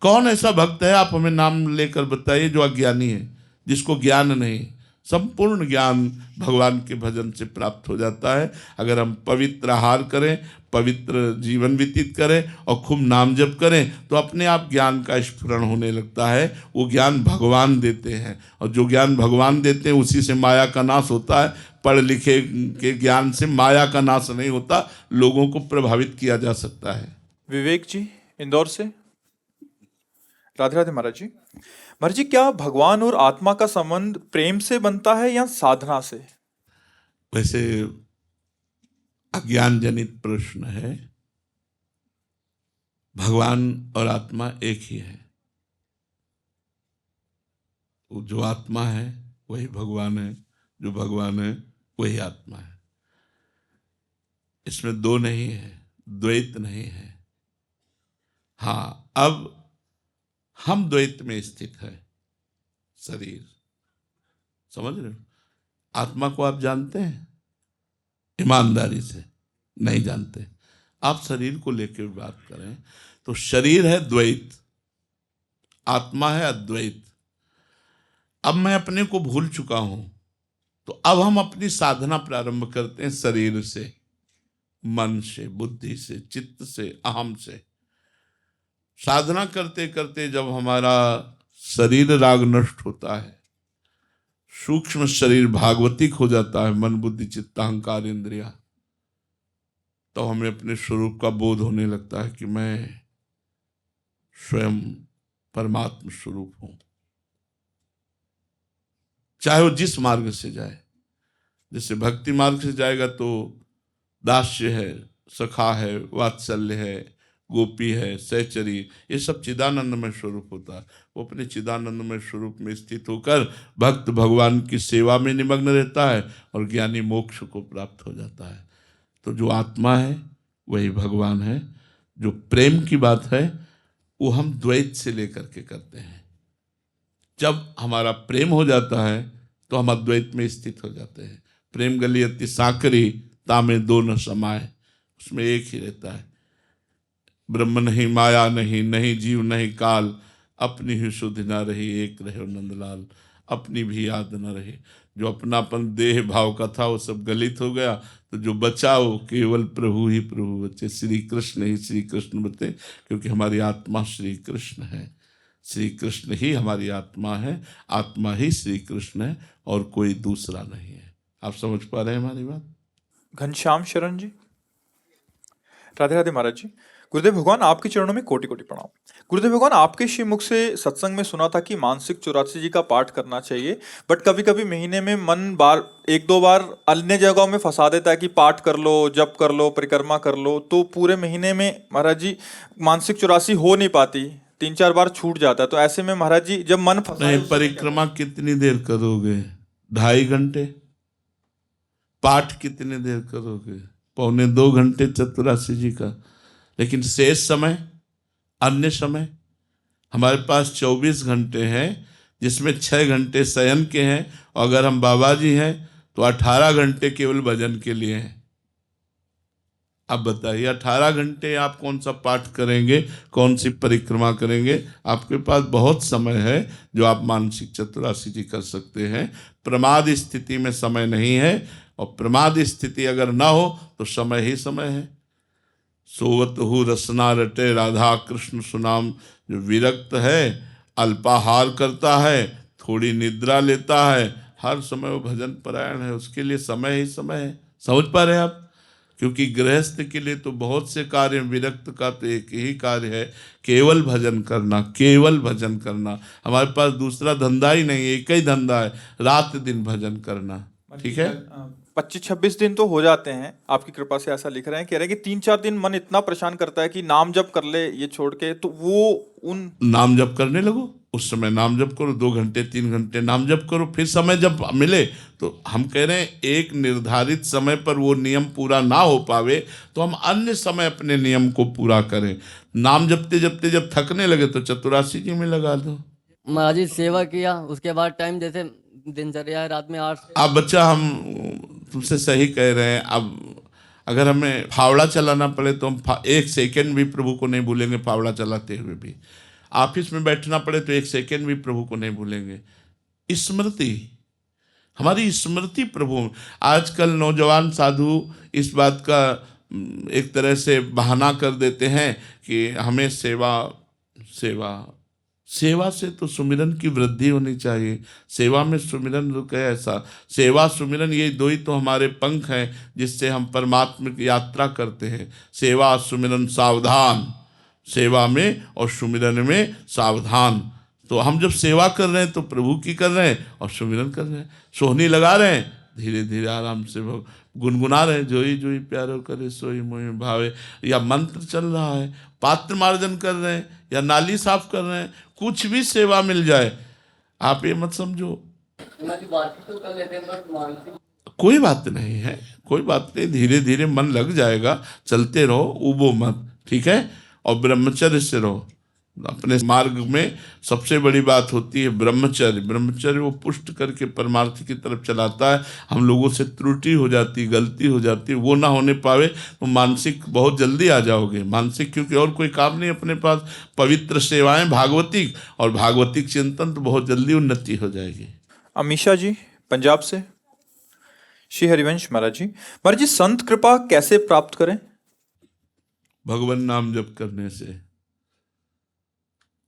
कौन ऐसा भक्त है, आप हमें नाम लेकर बताइए, जो अज्ञानी है, जिसको ज्ञान नहीं। संपूर्ण ज्ञान भगवान के भजन से प्राप्त हो जाता है। अगर हम पवित्र आहार करें, पवित्र जीवन व्यतीत करें और खूब नाम जप करें तो अपने आप ज्ञान का स्फुरण होने लगता है। वो ज्ञान भगवान देते हैं, और जो ज्ञान भगवान देते हैं उसी से माया का नाश होता है। पढ़ लिखे के ज्ञान से माया का नाश नहीं होता, लोगों को प्रभावित किया जा सकता है। विवेक जी इंदौर से। राधे राधे महाराज जी। महाराज जी, क्या भगवान और आत्मा का संबंध प्रेम से बनता है या साधना से? वैसे अज्ञान जनित प्रश्न है। भगवान और आत्मा एक ही है। जो आत्मा है वही भगवान है, जो भगवान है वही आत्मा है। इसमें दो नहीं है, द्वैत नहीं है। हाँ, अब हम द्वैत में स्थित है। शरीर, समझ रहे हो? आत्मा को आप जानते हैं? ईमानदारी से नहीं जानते। आप शरीर को लेकर बात करें तो शरीर है द्वैत, आत्मा है अद्वैत। अब मैं अपने को भूल चुका हूं, तो अब हम अपनी साधना प्रारंभ करते हैं शरीर से, मन से, बुद्धि से, चित्त से, अहम से। साधना करते करते जब हमारा शरीर राग नष्ट होता है, सूक्ष्म शरीर भागवतिक हो जाता है, मन बुद्धि चित्त अहंकार इंद्रिया, तो हमें अपने स्वरूप का बोध होने लगता है कि मैं स्वयं परमात्म स्वरूप हूं। चाहे वो जिस मार्ग से जाए, जैसे भक्ति मार्ग से जाएगा तो दास्य है, सखा है, वात्सल्य है, गोपी है, सहचरी, ये सब चिदानंदमय स्वरूप होता है। वो अपने चिदानंदमय स्वरूप में स्थित होकर भक्त भगवान की सेवा में निमग्न रहता है और ज्ञानी मोक्ष को प्राप्त हो जाता है। तो जो आत्मा है वही भगवान है। जो प्रेम की बात है वो हम द्वैत से लेकर के करते हैं। जब हमारा प्रेम हो जाता है तो हम अद्वैत में स्थित हो जाते हैं। प्रेम गली अति साकरी तामे दो न समाए, उसमें एक ही रहता है। ब्रह्म नहीं, माया नहीं, नहीं जीव नहीं काल, अपनी ही सुध ना रही, एक रहे नंदलाल, अपनी भी याद न रही। जो अपनापन देह भाव का था वो सब गलित हो गया, तो जो बचा वो केवल प्रभु ही प्रभु बचे, श्री कृष्ण ही श्री कृष्ण बचे, क्योंकि हमारी आत्मा श्री कृष्ण है। श्री कृष्ण ही हमारी आत्मा है, आत्मा ही श्री कृष्ण है और कोई दूसरा नहीं है। आप समझ पा रहे हैं हमारी बात? घनश्याम शरण जी। राधे राधे महाराज जी। गुरुदेव भगवान, आपके चरणों में कोटि कोटि प्रणाम। गुरुदेव भगवान, आपके श्रीमुख से सत्संग में सुना था कि मानसिक 84 जी का पाठ करना चाहिए, बट कभी कभी महीने में मन एक दो बार अन्य जगहों में फंसा देता है कि पाठ कर लो, जप कर लो, परिक्रमा कर लो, तो पूरे महीने में महाराज जी मानसिक 84 हो नहीं पाती, 3-4 बार छूट जाता है। तो ऐसे में महाराज जी जब मन फंसा, नहीं, परिक्रमा कितनी देर करोगे? 2.5 घंटे। पाठ कितनी देर करोगे? 1.25 घंटे 84 जी का। लेकिन शेष समय, अन्य समय हमारे पास 24 घंटे हैं, जिसमें 6 घंटे शयन के हैं, और अगर हम बाबा जी हैं तो 18 घंटे केवल भजन के लिए हैं। अब बताइए 18 घंटे आप कौन सा पाठ करेंगे, कौन सी परिक्रमा करेंगे? आपके पास बहुत समय है जो आप मानसिक चतुरासी जी कर सकते हैं। प्रमाद स्थिति में समय नहीं है, और प्रमाद स्थिति अगर ना हो तो समय ही समय है। सोवत हु रसना रटे राधा कृष्ण सुनाम, जो विरक्त है, अल्पाहार करता है, थोड़ी निद्रा लेता है, हर समय वो भजन परायण है, उसके लिए समय ही समय है। समझ पा रहे हैं आप? क्योंकि गृहस्थ के लिए तो बहुत से कार्य, विरक्त का तो एक ही कार्य है, केवल भजन करना, केवल भजन करना। हमारे पास दूसरा धंधा ही नहीं, एक ही धंधा है, रात दिन भजन करना। ठीक है, 25-26 दिन तो हो जाते हैं आपकी कृपा से, ऐसा लिख रहे हैं। कह रहे हैं कि 3-4 दिन मन इतना परेशान करता है कि नाम जप कर ले ये छोड़ के, तो वो उन नाम जप करने लगो, उस समय नाम जप करो, 2 घंटे 3 घंटे नाम जप करो, फिर समय जब मिले तो हम कह रहे हैं एक निर्धारित समय पर वो नियम पूरा ना हो पावे तो हम अन्य समय अपने नियम को पूरा करें। नाम जपते जपते जब थकने लगे तो चतुरासी जी में लगा दो। महाराज जी सेवा किया, उसके बाद टाइम जैसे दिनचर्या है रात में 8 से। आप बच्चा, हम तुमसे सही कह रहे हैं। अब अगर हमें फावड़ा चलाना पड़े तो हम 1 सेकेंड भी प्रभु को नहीं भूलेंगे, फावड़ा चलाते हुए भी। ऑफिस में बैठना पड़े तो 1 सेकेंड भी प्रभु को नहीं भूलेंगे। स्मृति, हमारी स्मृति प्रभु। आजकल नौजवान साधु इस बात का एक तरह से बहाना कर देते हैं कि हमें सेवा सेवा सेवा से तो सुमिरन की वृद्धि होनी चाहिए। सेवा में सुमिरन रुके, ऐसा सेवा सुमिरन ये 2 ही तो हमारे पंख हैं जिससे हम परमात्मा की यात्रा करते हैं। सेवा सुमिरन सावधान, सेवा में और सुमिरन में सावधान। तो हम जब सेवा कर रहे हैं तो प्रभु की कर रहे हैं और सुमिरन कर रहे हैं, सोहनी लगा रहे हैं, धीरे धीरे आराम से गुनगुना रहे हैं, जोई जोई प्यारो करे सोई मोहि भावे, या मंत्र चल रहा है, पात्र मार्जन कर रहे हैं, या नाली साफ कर रहे हैं, कुछ भी सेवा मिल जाए। आप ये मत समझो तो कर लेते हैं बट मानसिक कोई बात नहीं है, कोई बात नहीं, धीरे धीरे मन लग जाएगा, चलते रहो, उबो मत, ठीक है। और ब्रह्मचर्य से रहो। अपने मार्ग में सबसे बड़ी बात होती है ब्रह्मचर्य। ब्रह्मचर्य वो पुष्ट करके परमार्थ की तरफ चलाता है। हम लोगों से त्रुटि हो जाती, गलती हो जाती, वो ना होने पावे तो मानसिक बहुत जल्दी आ जाओगे। मानसिक क्योंकि और कोई काम नहीं अपने पास, पवित्र सेवाएं भागवतिक और भागवतिक चिंतन, तो बहुत जल्दी उन्नति हो जाएगी। अमीषा जी पंजाब से। श्री हरिवंश महाराज जी, महाराज जी संत कृपा कैसे प्राप्त करें? भगवान नाम जप करने से।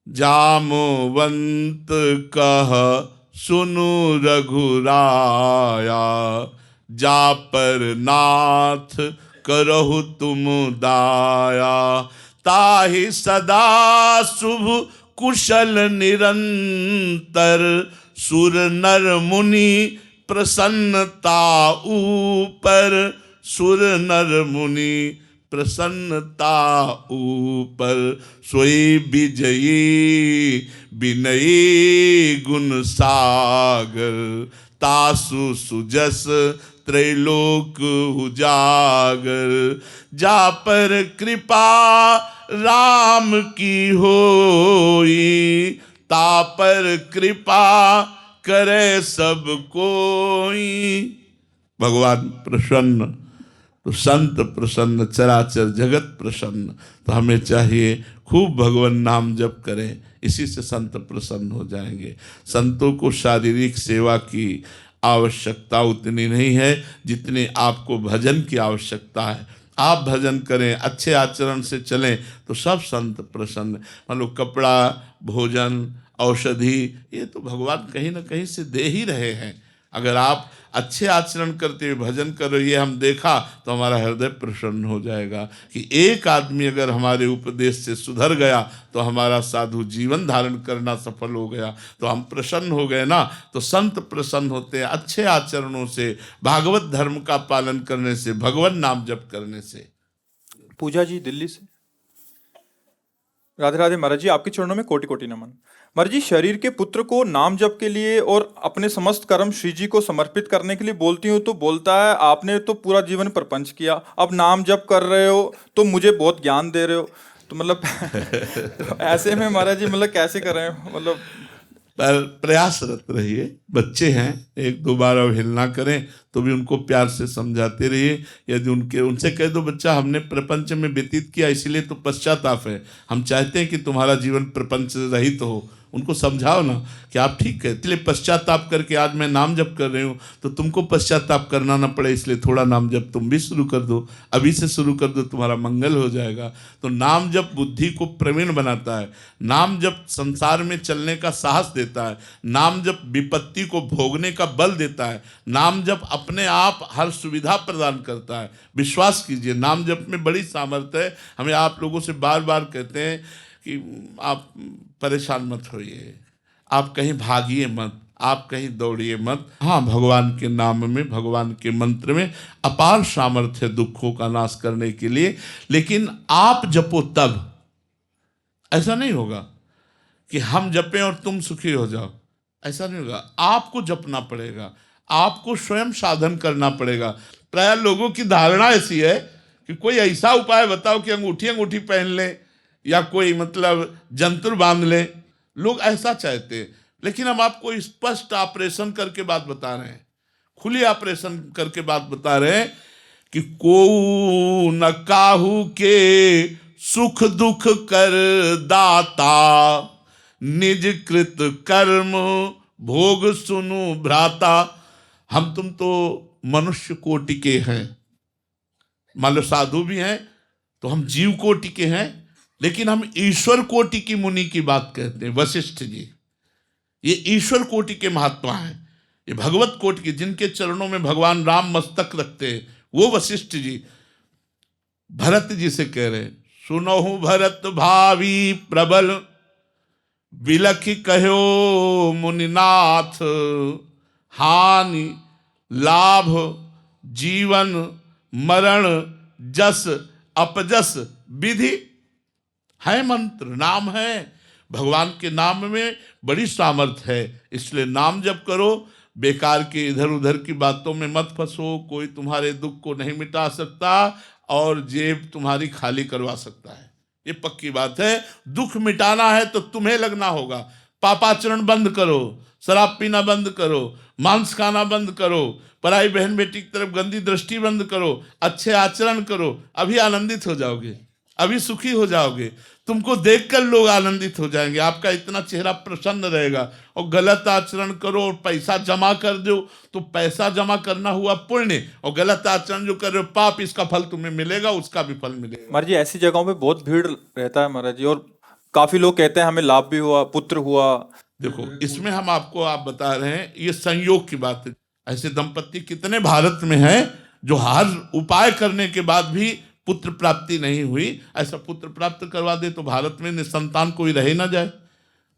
जामवंत कह सुनु रघुराया, जा पर नाथ करहु तुम दाया, ताहि सदा शुभ कुशल निरंतर, सुर नर मुनि प्रसन्नता ऊपर, सुर नर मुनि प्रसन्नता ऊपर, सोई विजयी विनयी गुण सागर, तासु सुजस त्रैलोक उजागर, जा पर कृपा राम की होई, ता पर कृपा करे सब कोई। भगवान प्रसन्न तो संत प्रसन्न, चराचर जगत प्रसन्न। तो हमें चाहिए खूब भगवान नाम जप करें, इसी से संत प्रसन्न हो जाएंगे। संतों को शारीरिक सेवा की आवश्यकता उतनी नहीं है जितनी आपको भजन की आवश्यकता है। आप भजन करें, अच्छे आचरण से चलें तो सब संत प्रसन्न। मतलब कपड़ा, भोजन, औषधि, ये तो भगवान कहीं ना कहीं से दे ही रहे हैं। अगर आप अच्छे आचरण करते हुए भजन करो, ये हम देखा तो हमारा हृदय प्रसन्न हो जाएगा कि एक आदमी अगर हमारे उपदेश से सुधर गया तो हमारा साधु जीवन धारण करना सफल हो गया, तो हम प्रसन्न हो गए ना। तो संत प्रसन्न होते हैं अच्छे आचरणों से, भागवत धर्म का पालन करने से, भगवान नाम जप करने से। पूजा जी दिल्ली से। राधे राधे महाराज जी, आपके चरणों में कोटि कोटि नमन। महाराज जी, शरीर के पुत्र को नाम जप के लिए और अपने समस्त कर्म श्री जी को समर्पित करने के लिए बोलती हूँ तो बोलता है आपने तो पूरा जीवन प्रपंच किया, अब नाम जप कर रहे हो तो मुझे बहुत ज्ञान दे रहे हो। तो मतलब तो ऐसे में महाराज जी मतलब कैसे करें? मतलब पर प्रयासरत रहिए। बच्चे हैं, एक दो बार अवहेलना करें तो भी उनको प्यार से समझाते रहिए। यदि उनसे कह दो बच्चा हमने प्रपंच में व्यतीत किया इसलिए तो पश्चाताप है, हम चाहते हैं कि तुम्हारा जीवन प्रपंच रहित हो, उनको समझाओ ना कि आप ठीक है, इसलिए पश्चाताप करके आज मैं नाम जप कर रही हूँ तो तुमको पश्चाताप करना ना पड़े, इसलिए थोड़ा नाम जप तुम भी शुरू कर दो, अभी से शुरू कर दो, तुम्हारा मंगल हो जाएगा। तो नाम जप बुद्धि को प्रवीण बनाता है, नाम जप संसार में चलने का साहस देता है, नाम जप विपत्ति को भोगने का बल देता है, नाम जप अपने आप हर सुविधा प्रदान करता है। विश्वास कीजिए, नाम जप में बड़ी सामर्थ्य है। हमें आप लोगों से बार बार कहते हैं कि आप परेशान मत होइए, आप कहीं भागिए मत, आप कहीं दौड़िए मत। हाँ, भगवान के नाम में, भगवान के मंत्र में अपार सामर्थ्य है दुखों का नाश करने के लिए। लेकिन आप जपो तब, ऐसा नहीं होगा कि हम जपें और तुम सुखी हो जाओ, ऐसा नहीं होगा। आपको जपना पड़ेगा, आपको स्वयं साधन करना पड़ेगा। प्राय लोगों की धारणा ऐसी है कि कोई ऐसा उपाय बताओ कि अंगूठी पहन ले या कोई मतलब जंतुर बांध ले, लोग ऐसा चाहते हैं। लेकिन हम आपको स्पष्ट ऑपरेशन करके बात बता रहे हैं, खुली ऑपरेशन करके बात बता रहे हैं कि को न काहू के सुख दुख कर दाता, निज कृत कर्म भोग सुनु भ्राता। हम तुम तो मनुष्य कोटि के हैं, मान लो साधु भी हैं तो हम जीव कोटि के हैं, लेकिन हम ईश्वर कोटि की मुनि की बात कहते हैं। वशिष्ठ जी ये ईश्वर कोटि के महात्मा हैं, ये भगवत कोटि के, जिनके चरणों में भगवान राम मस्तक रखते हैं, वो वशिष्ठ जी भरत जी से कह रहे हैं, सुनहु भरत भावी प्रबल, बिलखि कहो मुनिनाथ, हानि लाभ जीवन मरण जस अपजस विधि। है मंत्र, नाम है, भगवान के नाम में बड़ी सामर्थ्य है। इसलिए नाम जप करो, बेकार के इधर उधर की बातों में मत फंसो। कोई तुम्हारे दुख को नहीं मिटा सकता और जेब तुम्हारी खाली करवा सकता है, ये पक्की बात है। दुख मिटाना है तो तुम्हें लगना होगा। पापाचरण बंद करो, शराब पीना बंद करो, मांस खाना बंद करो, पराई बहन बेटी की तरफ गंदी दृष्टि बंद करो, अच्छे आचरण करो, अभी आनंदित हो जाओगे, अभी सुखी हो जाओगे। तुमको देखकर लोग आनंदित हो जाएंगे, आपका इतना चेहरा प्रसन्न रहेगा। और गलत आचरण करो और पैसा जमा कर दो तो पैसा जमा करना हुआ पुण्य, और गलत आचरण जो कर रहे हो पाप, इसका फल तुम्हें मिलेगा, उसका भी फल मिलेगा। महाराज जी ऐसी जगहों पे बहुत भीड़ रहता है महाराज जी, और काफी लोग कहते हैं हमें लाभ भी हुआ, पुत्र हुआ। देखो इसमें हम आपको आप बता रहे हैं, ये संयोग की बात है। ऐसे दंपत्ति कितने भारत में हैं जो हर उपाय करने के बाद भी पुत्र प्राप्ति नहीं हुई। ऐसा पुत्र प्राप्त करवा दे तो भारत में निसंतान कोई रह ना जाए।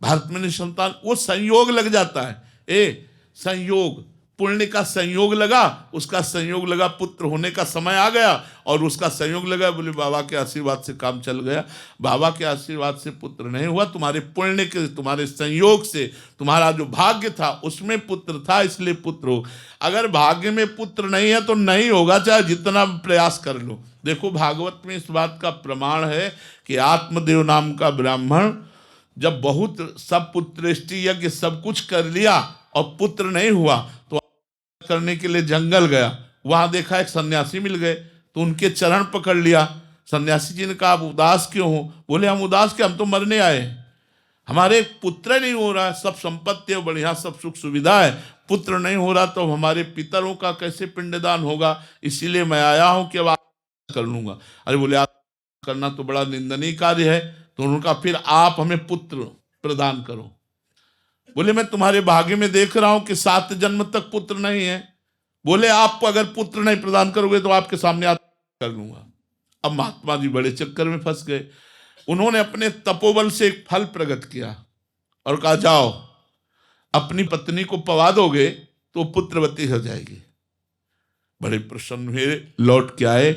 भारत में निसंतान, वो संयोग लग जाता है। संयोग, पुण्य का संयोग लगा, उसका संयोग लगा, पुत्र होने का समय आ गया और उसका संयोग लगा, बोले बाबा के आशीर्वाद से काम चल गया। बाबा के आशीर्वाद से पुत्र नहीं हुआ, तुम्हारे पुण्य के, तुम्हारे संयोग से, तुम्हारा जो भाग्य था उसमें पुत्र था, इसलिए पुत्र हो। अगर भाग्य में पुत्र नहीं है तो नहीं होगा, चाहे जितना प्रयास कर लो। देखो भागवत में इस बात का प्रमाण है कि आत्मदेव नाम का ब्राह्मण जब बहुत सब पुत्रेष्टि यज्ञ सब कुछ कर लिया और पुत्र नहीं हुआ तो करने के लिए जंगल गया। वहां देखा एक सन्यासी मिल गए तो उनके चरण पकड़ लिया। सन्यासी जी ने कहा आप उदास क्यों हो? बोले हम उदास क्या, हम तो मरने आए, हमारे पुत्र नहीं हो रहा है, सब संपत्ति है बढ़िया, सब सुख सुविधा है, पुत्र नहीं हो रहा तो हमारे पितरों का कैसे पिंडदान होगा, इसीलिए मैं आया हूं कि अब कर लूंगा। अरे बोले आप करना तो बड़ा निंदनीय कार्य है। तो उन्होंने कहा फिर आप हमें पुत्र प्रदान करो। बोले मैं तुम्हारे भाग्य में देख रहा हूं कि 7 जन्म तक पुत्र नहीं है। बोले आप अगर पुत्र नहीं प्रदान करोगे तो आपके सामने कर लूंगा। अब महात्मा जी बड़े चक्कर में फंस गए। उन्होंने अपने तपोबल से एक फल प्रकट किया और कहा जाओ अपनी पत्नी को पवा दोगे तो पुत्रवती हो जाएगी। बड़े प्रसन्न हुए, लौट के आए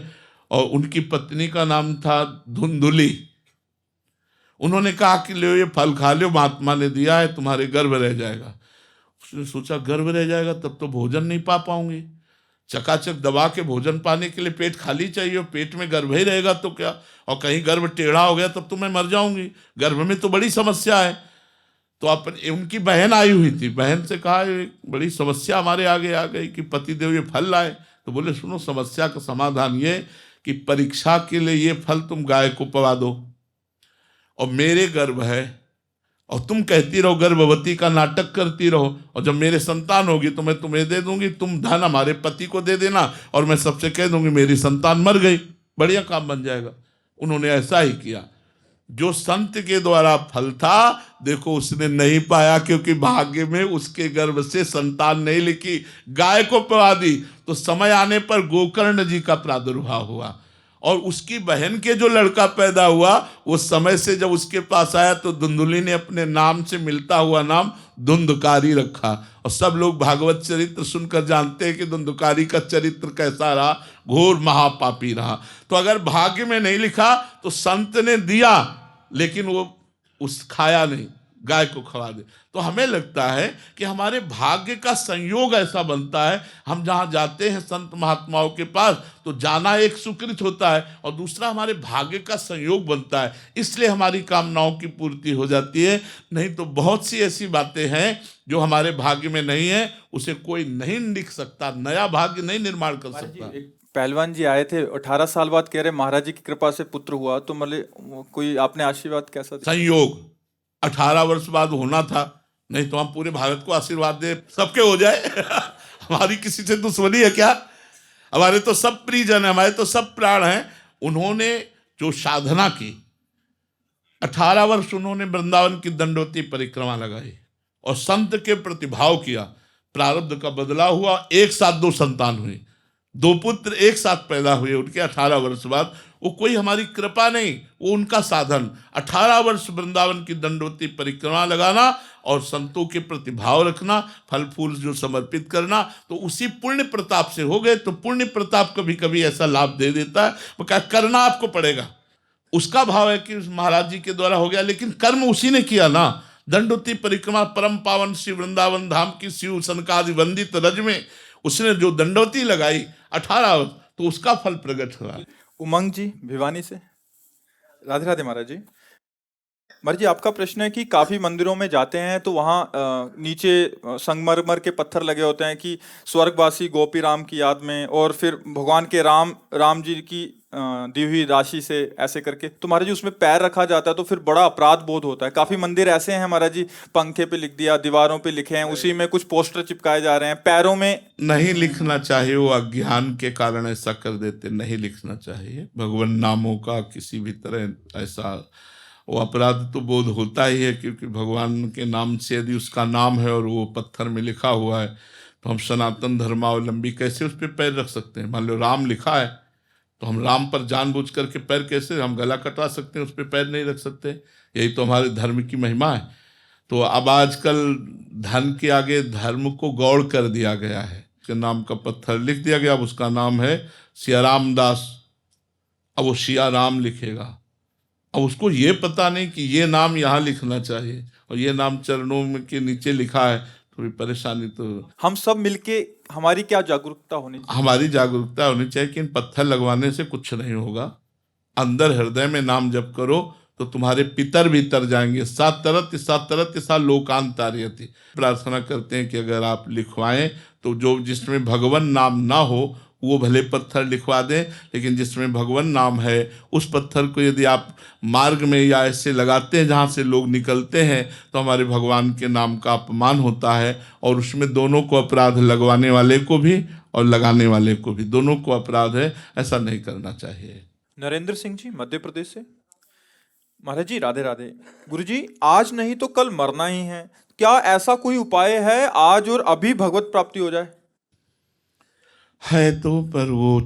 और उनकी पत्नी का नाम था धुंधुली। उन्होंने कहा कि लो ये फल खा लो, महात्मा ने दिया है, तुम्हारे गर्भ रह जाएगा। उसने सोचा गर्भ रह जाएगा तब तो भोजन नहीं पा पाऊंगी, चकाचक दबा के भोजन पाने के लिए पेट खाली चाहिए, पेट में गर्भ ही रहेगा तो क्या, और कहीं गर्भ टेढ़ा हो गया तब तो मैं मर जाऊंगी, गर्भ में तो बड़ी समस्या है। तो अपन उनकी बहन आई हुई थी, बहन से कहा एक बड़ी समस्या हमारे आगे आ गई कि पतिदेव ये फल लाए। तो बोले सुनो, समस्या का समाधान ये कि परीक्षा के लिए ये फल तुम गाय को पवा दो, और मेरे गर्भ है और तुम कहती रहो, गर्भवती का नाटक करती रहो, और जब मेरे संतान होगी तो मैं तुम्हें दे दूंगी, तुम धन हमारे पति को दे देना, और मैं सबसे कह दूंगी मेरी संतान मर गई, बढ़िया काम बन जाएगा। उन्होंने ऐसा ही किया। जो संत के द्वारा फल था, देखो उसने नहीं पाया, क्योंकि भाग्य में उसके गर्भ से संतान नहीं लिखी, गाय को पवा दी। तो समय आने पर गोकर्ण जी का प्रादुर्भाव हुआ, और उसकी बहन के जो लड़का पैदा हुआ, उस समय से जब उसके पास आया तो धुंधुली ने अपने नाम से मिलता हुआ नाम धुंधकारी रखा। और सब लोग भागवत चरित्र सुनकर जानते हैं कि धुंधकारी का चरित्र कैसा रहा, घोर महापापी रहा। तो अगर भाग्य में नहीं लिखा तो संत ने दिया, लेकिन वो उस खाया नहीं, गाय को खवा दे। तो हमें लगता है कि हमारे भाग्य का संयोग ऐसा बनता है, हम जहाँ जाते हैं संत महात्माओं के पास तो जाना एक सुकृत होता है, और दूसरा हमारे भाग्य का संयोग बनता है, इसलिए हमारी कामनाओं की पूर्ति हो जाती है। नहीं तो बहुत सी ऐसी बातें हैं जो हमारे भाग्य में नहीं है, उसे कोई नहीं लिख सकता, नया भाग्य नहीं निर्माण कर सकता। पहलवान जी आए थे 18 साल बाद, कह रहे महाराज जी की कृपा से पुत्र हुआ, तो मतलब कोई आपने आशीर्वाद कैसा दिया? संयोग 18 वर्ष बाद होना था, नहीं तो हम पूरे भारत को आशीर्वाद दे सबके हो जाए हमारी किसी से दुश्मनी है क्या? हमारे तो सब प्रियजन है, हमारे तो सब प्राण हैं। उन्होंने जो साधना की, 18 वर्ष उन्होंने वृंदावन की दंडवती परिक्रमा लगाई और संत के प्रतिभाव किया, प्रारब्ध का बदलाव हुआ, एक साथ 2 संतान हुई, 2 पुत्र एक साथ पैदा हुए उनके 18 वर्ष बाद। वो कोई हमारी कृपा नहीं, वो उनका साधन। 18 वर्ष वृंदावन की दंडवती परिक्रमा लगाना और संतों के प्रतिभाव रखना, फल फूल जो समर्पित करना, तो उसी पुण्य प्रताप से हो गए। तो पुण्य प्रताप कभी कभी ऐसा लाभ दे देता है, वो क्या करना आपको पड़ेगा। उसका भाव है कि महाराज जी के द्वारा हो गया, लेकिन कर्म उसी ने किया ना। दंडवती परिक्रमा परम पावन श्री वृंदावन धाम की शिव सनकादि वंदित रज में उसने जो दंडवती लगाई 18 वर्ष, तो उसका फल प्रकट हुआ। उमंग जी भिवानी से, राधे राधे महाराज जी। महाराज जी, आपका प्रश्न है कि काफी मंदिरों में जाते हैं तो वहाँ नीचे संगमरमर के पत्थर लगे होते हैं कि स्वर्गवासी गोपी राम की याद में, और फिर भगवान के राम जी की दी हुई राशि से ऐसे करके, तो महाराज जी उसमें पैर रखा जाता है तो फिर बड़ा अपराध बोध होता है। काफी मंदिर ऐसे हैं महाराज जी, पंखे पे लिख दिया, दीवारों पे लिखे हैं, उसी में कुछ पोस्टर चिपकाए जा रहे हैं, पैरों में नहीं लिखना चाहिए। वो अज्ञान के कारण ऐसा कर देते, नहीं लिखना चाहिए। भगवान नामों का किसी भी तरह ऐसा वो अपराध तो बोध होता ही है, क्योंकि भगवान के नाम से यदि उसका नाम है और वो पत्थर में लिखा हुआ है, तो हम सनातन धर्मावलंबी कैसे उस पर पैर रख सकते हैं? मान लो राम लिखा है तो हम राम पर जानबूझ करके पैर कैसे, हम गला कटवा सकते हैं, उस पर पैर नहीं रख सकते। यही तो हमारे धर्म की महिमा है। तो अब आजकल धन के आगे धर्म को गौड़ कर दिया गया है, उसके नाम का पत्थर लिख दिया गया, अब उसका नाम है सियाराम दास, अब वो सिया राम लिखेगा। अब उसको ये पता नहीं कि ये नाम यहाँ लिखना चाहिए और ये नाम चरणों में के नीचे लिखा है, थोड़ी परेशानी। तो हम सब मिलके हमारी क्या जागरूकता होनी चाहिए? हमारी जागरूकता होनी चाहिए कि इन पत्थर लगवाने से कुछ नहीं होगा। अंदर हृदय में नाम जप करो तो तुम्हारे पितर भी तर जाएंगे। सात तरत सा लोकांतार्यति। प्रार्थना करते हैं कि अगर आप लिखवाएं तो जो जिसमें भगवान नाम ना हो वो भले पत्थर लिखवा दें, लेकिन जिसमें भगवान नाम है उस पत्थर को यदि आप मार्ग में या ऐसे लगाते हैं जहाँ से लोग निकलते हैं, तो हमारे भगवान के नाम का अपमान होता है। और उसमें दोनों को अपराध, लगवाने वाले को भी और लगाने वाले को भी, दोनों को अपराध है। ऐसा नहीं करना चाहिए। नरेंद्र सिंह जी मध्य प्रदेश से, महाराज जी राधे राधे। गुरु जी, आज नहीं तो कल मरना ही है, क्या ऐसा कोई उपाय है आज और अभी भगवत प्राप्ति हो जाए? है तो, पर वो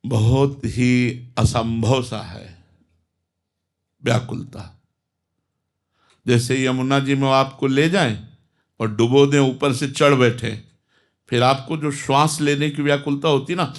बहुत ही असंभव सा है। व्याकुलता, जैसे यमुना जी में आपको ले जाएं और डुबो दें, ऊपर से चढ़ बैठे, फिर आपको जो श्वास लेने की व्याकुलता होती ना,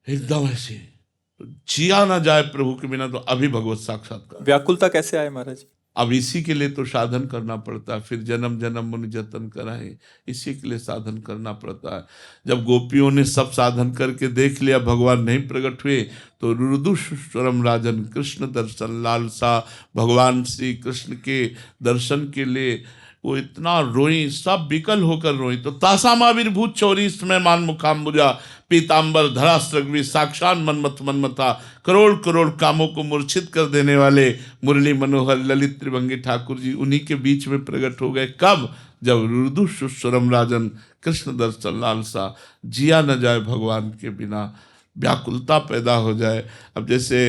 एकदम ऐसी, तो जिया ना जाए प्रभु के बिना, तो अभी भगवत साक्षात्कार। व्याकुलता कैसे आए महाराज? अब इसी के लिए तो साधन करना पड़ता है, फिर जन्म जन्म मुनि जतन कराएं, इसी के लिए साधन करना पड़ता है। जब गोपियों ने सब साधन करके देख लिया भगवान नहीं प्रकट हुए, तो रुदुषरम राजन कृष्ण दर्शन लालसा, भगवान श्री कृष्ण के दर्शन के लिए वो इतना रोई, सब विकल होकर रोई। तो तासामाविर्भूत चौरी समय मान मुखाम्बुजा, पीताम्बर धरास्त्रग्वी साक्षात मनमथ मनमथा, करोड़ करोड़ कामों को मूर्छित कर देने वाले मुरली मनोहर ललित त्रिभंगी ठाकुर जी उन्हीं के बीच में प्रकट हो गए। कब? जब रुदुषुस्वरम राजन कृष्ण दर्शन लालसा, जिया न जाए भगवान के बिना, व्याकुलता पैदा हो जाए। अब जैसे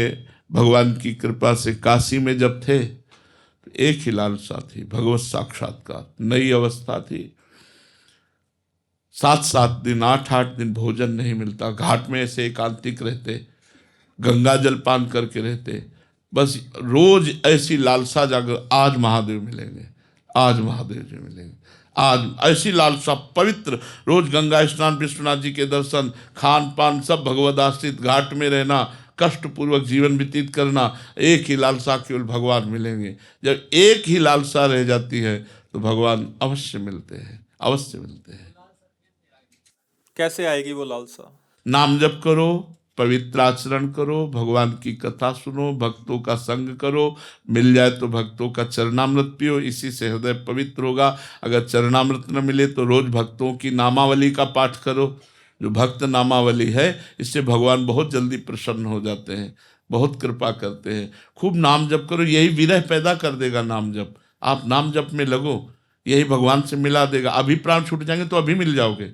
भगवान की कृपा से काशी में जब थे, एक ही लालसा थी, भगवत साक्षात्कार, नई अवस्था थी। 7-7 दिन 8-8 दिन भोजन नहीं मिलता, घाट में ऐसे एकांतिक रहते, गंगा जल पान करके रहते, बस रोज ऐसी लालसा जागर, आज महादेव मिलेंगे, आज महादेव जी मिलेंगे, आज ऐसी लालसा पवित्र, रोज गंगा स्नान, विश्वनाथ जी के दर्शन, खान पान सब भगवद आश्रित, घाट में रहना, कष्टपूर्वक जीवन व्यतीत करना, एक ही लालसा, केवल भगवान मिलेंगे। जब एक ही लालसा रह जाती है तो भगवान अवश्य मिलते हैं, अवश्य मिलते हैं। कैसे आएगी वो लालसा? नाम जप करो, पवित्र आचरण करो, भगवान की कथा सुनो, भक्तों का संग करो, मिल जाए तो भक्तों का चरणामृत पियो, इसी से हृदय पवित्र होगा। अगर चरणामृत न मिले तो रोज भक्तों की नामावली का पाठ करो, जो भक्त नामावली है, इससे भगवान बहुत जल्दी प्रसन्न हो जाते हैं, बहुत कृपा करते हैं। खूब नाम जप करो, यही विरह पैदा कर देगा नाम जप। आप नाम जप में लगो, यही भगवान से मिला देगा। अभी प्राण छूट जाएंगे तो अभी मिल जाओगे।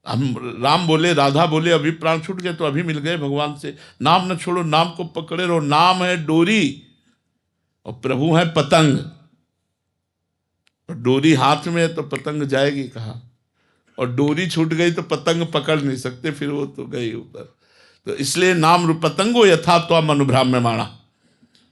हम राम बोले, राधा बोले, अभी प्राण छूट गए तो अभी मिल गए भगवान से। नाम न छोड़ो, नाम को पकड़े रहो। नाम है डोरी और प्रभु है पतंग। डोरी हाथ में है तो पतंग जाएगी कहाँ, और डोरी छूट गई तो पतंग पकड़ नहीं सकते, फिर वो तो गई ऊपर। तो इसलिए नाम रूप पतंगो यथा त्वम अनुभ्राम्यमाणा,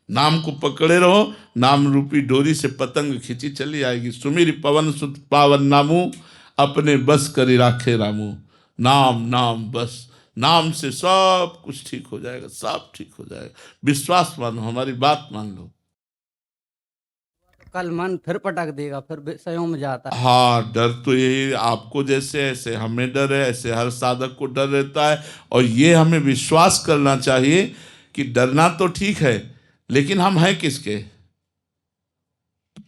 नाम को पकड़े रहो, नाम रूपी डोरी से पतंग खींची चली आएगी। सुमिर पवन सुत पावन नामू, अपने बस करी राखे रामू। नाम नाम बस, नाम से सब कुछ ठीक हो जाएगा, सब ठीक हो जाएगा। विश्वास मानो, हमारी बात मान लो। कल मन फिर पटक देगा, फिर विषयों में जाता है। हाँ, डर तो यही, आपको जैसे ऐसे हमें डर है, ऐसे हर साधक को डर रहता है। और ये हमें विश्वास करना चाहिए कि डरना तो ठीक है, लेकिन हम हैं किसके?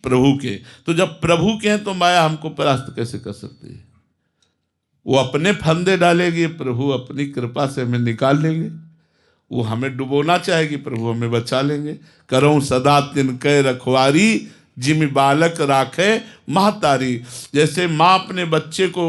प्रभु के। तो जब प्रभु के हैं तो माया हमको परास्त कैसे कर सकती है? वो अपने फंदे डालेगी, प्रभु अपनी कृपा से हमें निकाल लेंगे। वो हमें डुबोना चाहेगी, प्रभु हमें बचा लेंगे। करो सदा तिन कै रखवारी, जिमि बालक राखे महतारी। जैसे माँ अपने बच्चे को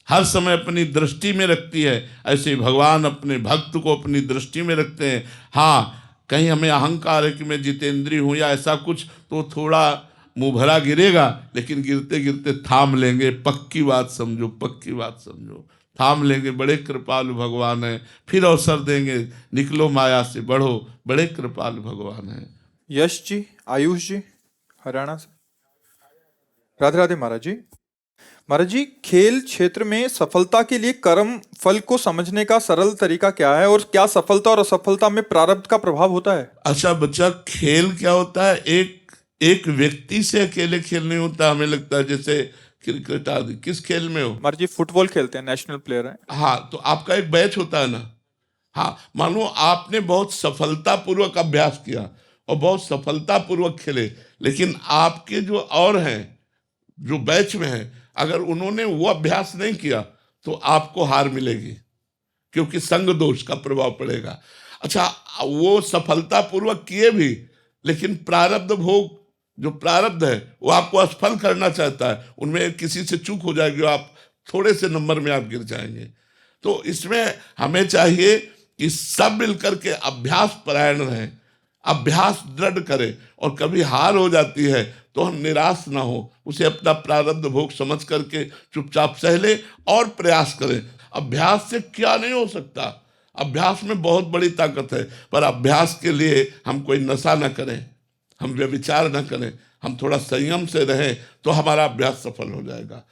हर समय अपनी दृष्टि में रखती है, ऐसे ही भगवान अपने भक्त को अपनी दृष्टि में रखते हैं। हाँ, कहीं हमें अहंकार है कि मैं जितेंद्रीय हूँ या ऐसा कुछ, तो थोड़ा मुँह भरा गिरेगा, लेकिन गिरते गिरते थाम लेंगे। पक्की बात समझो, पक्की बात समझो, थाम लेंगे। बड़े कृपालु भगवान है, फिर अवसर देंगे, निकलो माया से, बढ़ो। बड़े कृपालु भगवान है। यश जी, आयुष जी, हरियाणा से। राधे राधे महाराज जी। महाराज जी, खेल क्षेत्र में सफलता के लिए कर्म फल को समझने का सरल तरीका क्या है, और क्या सफलता और असफलता में प्रारब्ध का प्रभाव होता है? अच्छा बच्चा, खेल क्या होता है? एक व्यक्ति से अकेले खेल नहीं होता। हमें लगता है जैसे क्रिकेट आदि। किस खेल में हो? महाराज जी फुटबॉल खेलते हैं, नेशनल प्लेयर हैं। हाँ, तो आपका एक बैच होता है ना। हाँ, मानो आपने बहुत सफलतापूर्वक अभ्यास किया और बहुत सफलतापूर्वक खेले, लेकिन आपके जो और हैं, जो बैच में हैं, अगर उन्होंने वो अभ्यास नहीं किया तो आपको हार मिलेगी, क्योंकि संग दोष का प्रभाव पड़ेगा। अच्छा, वो सफलतापूर्वक किए भी, लेकिन प्रारब्ध भोग, जो प्रारब्ध है वो आपको असफल करना चाहता है, उनमें किसी से चूक हो जाएगी, आप थोड़े से नंबर में आप गिर जाएंगे। तो इसमें हमें चाहिए कि सब मिलकर के अभ्यास परायण रहें, अभ्यास दृढ़ करें, और कभी हार हो जाती है तो हम निराश ना हो, उसे अपना प्रारब्ध भोग समझ करके चुपचाप सह ले और प्रयास करें। अभ्यास से क्या नहीं हो सकता, अभ्यास में बहुत बड़ी ताकत है। पर अभ्यास के लिए हम कोई नशा न करें, हम व्यभिचार न करें, हम थोड़ा संयम से रहें तो हमारा अभ्यास सफल हो जाएगा।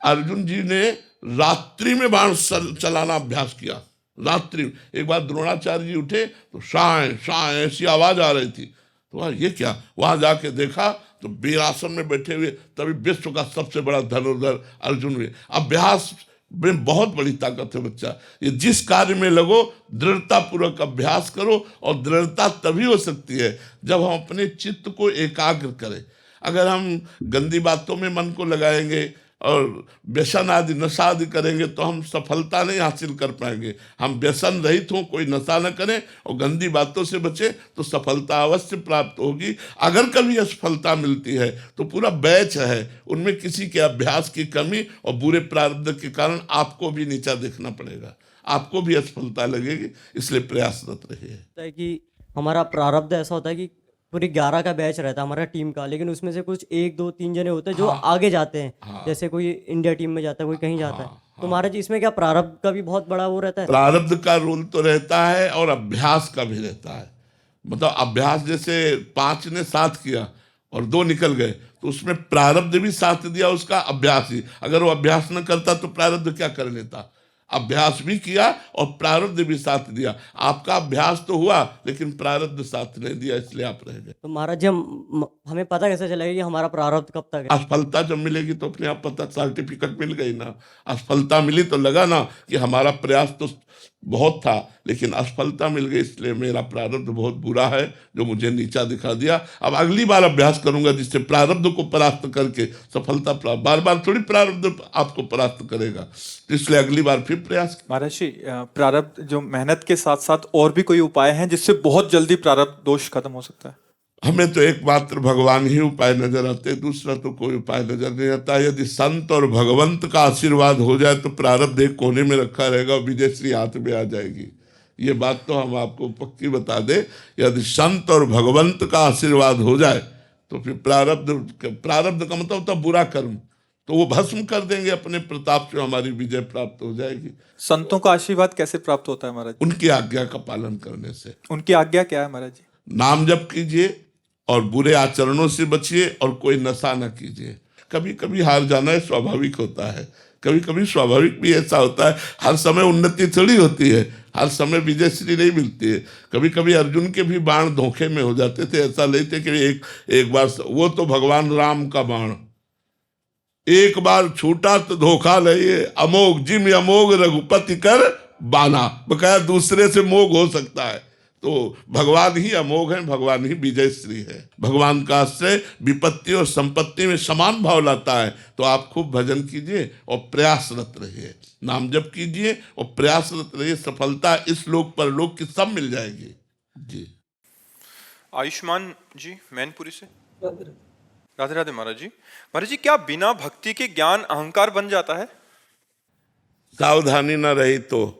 अर्जुन जी ने रात्रि में बाण चलाना अभ्यास किया। रात्रि, एक बार द्रोणाचार्य जी उठे तो शाय शाय ऐसी आवाज आ रही थी, तो वहाँ ये क्या, वहां जाके देखा तो वीरासन में बैठे हुए तभी विश्व का सबसे बड़ा धनुर्धर अर्जुन हुए। अभ्यास में बहुत बड़ी ताकत है बच्चा। ये जिस कार्य में लगो दृढ़ता पूर्वक अभ्यास करो, और दृढ़ता तभी हो सकती है जब हम अपने चित्त को एकाग्र करें। अगर हम गंदी बातों में मन को लगाएंगे और व्यसन आदि नशा आदि करेंगे तो हम सफलता नहीं हासिल कर पाएंगे। हम व्यसन रहित हों, कोई नशा न करें और गंदी बातों से बचें तो सफलता अवश्य प्राप्त होगी। अगर कभी असफलता मिलती है तो पूरा बैच है, उनमें किसी के अभ्यास की कमी और बुरे प्रारब्ध के कारण आपको भी नीचा देखना पड़ेगा, आपको भी असफलता लगेगी। इसलिए प्रयासरत रहिए। होता है कि हमारा प्रारब्ध ऐसा होता है कि पूरी 11 का बैच रहता है हमारा टीम का, लेकिन उसमें से कुछ 1 2 3 जने होते हैं जो आगे जाते हैं। जैसे कोई इंडिया टीम में जाता है, कोई कहीं जाता है। तो महाराज जी इसमें क्या प्रारब्ध का भी बहुत बड़ा वो रहता है? प्रारब्ध का रोल तो रहता है और अभ्यास का भी रहता है। मतलब अभ्यास जैसे 5 ने साथ किया और 2 निकल गए तो उसमें प्रारब्ध भी साथ दिया उसका, अभ्यास ही। अगर वो अभ्यास न करता तो प्रारब्ध क्या कर लेता। अभ्यास भी किया और प्रारब्ध भी साथ दिया। आपका अभ्यास तो हुआ लेकिन प्रारब्ध साथ नहीं दिया, इसलिए आप रह गए। तो महाराज जी हमें पता कैसे चलेगा कि हमारा प्रारब्ध कब तक है? असफलता जब मिलेगी तो अपने आप पता, सर्टिफिकेट मिल गई ना। असफलता मिली तो लगा ना कि हमारा प्रयास तो बहुत था लेकिन असफलता मिल गई, इसलिए मेरा प्रारब्ध बहुत बुरा है जो मुझे नीचा दिखा दिया। अब अगली बार अभ्यास करूंगा जिससे प्रारब्ध को परास्त करके सफलता प्राप्त। बार बार थोड़ी प्रारब्ध आपको परास्त करेगा, तो इसलिए अगली बार फिर प्रयास। महाराज जी प्रारब्ध जो मेहनत के साथ साथ और भी कोई उपाय हैं जिससे बहुत जल्दी प्रारब्ध दोष खत्म हो सकता है? हमें तो एकमात्र भगवान ही उपाय नजर आते, दूसरा तो कोई उपाय नजर नहीं आता। यदि संत और भगवंत का आशीर्वाद हो जाए तो प्रारब्ध एक कोने में रखा रहेगा और विजयश्री हाथ में आ जाएगी। ये बात तो हम आपको पक्की बता दे। यदि संत और भगवंत का आशीर्वाद हो जाए तो फिर प्रारब्ध का मतलब होता बुरा कर्म, तो वो भस्म कर देंगे अपने प्रताप से, हमारी विजय प्राप्त हो जाएगी। संतों का आशीर्वाद कैसे प्राप्त होता है महाराज? उनकी आज्ञा का पालन करने से। उनकी आज्ञा क्या है महाराज जी? नाम जप कीजिए और बुरे आचरणों से बचिए और कोई नशा न कीजिए। कभी कभी हार जाना है, स्वाभाविक होता है। कभी कभी स्वाभाविक भी ऐसा होता है, हर समय उन्नति थोड़ी होती है, हर समय विजयश्री नहीं मिलती है। कभी कभी अर्जुन के भी बाण धोखे में हो जाते थे। ऐसा नहीं थे कि एक बार, वो तो भगवान राम का बाण एक बार छूटा तो धोखा नहीं। अमोघ जिम अमोघ रघुपति कर बाना, बकाया दूसरे से मोग हो सकता है। तो भगवान ही अमोघ है, भगवान ही विजयश्री है। भगवान का आश्रय विपत्ति और संपत्ति में समान भाव लाता है। तो आप खूब भजन कीजिए और प्रयासरत रहिए, नाम जप कीजिए और प्रयासरत रहिए। सफलता इस लोक पर लोक की सब मिल जाएगी जी। आयुष्मान जी मैनपुरी से। राधे राधे महाराज जी। महाराज जी क्या बिना भक्ति के ज्ञान अहंकार बन जाता है? सावधानी न रही तो,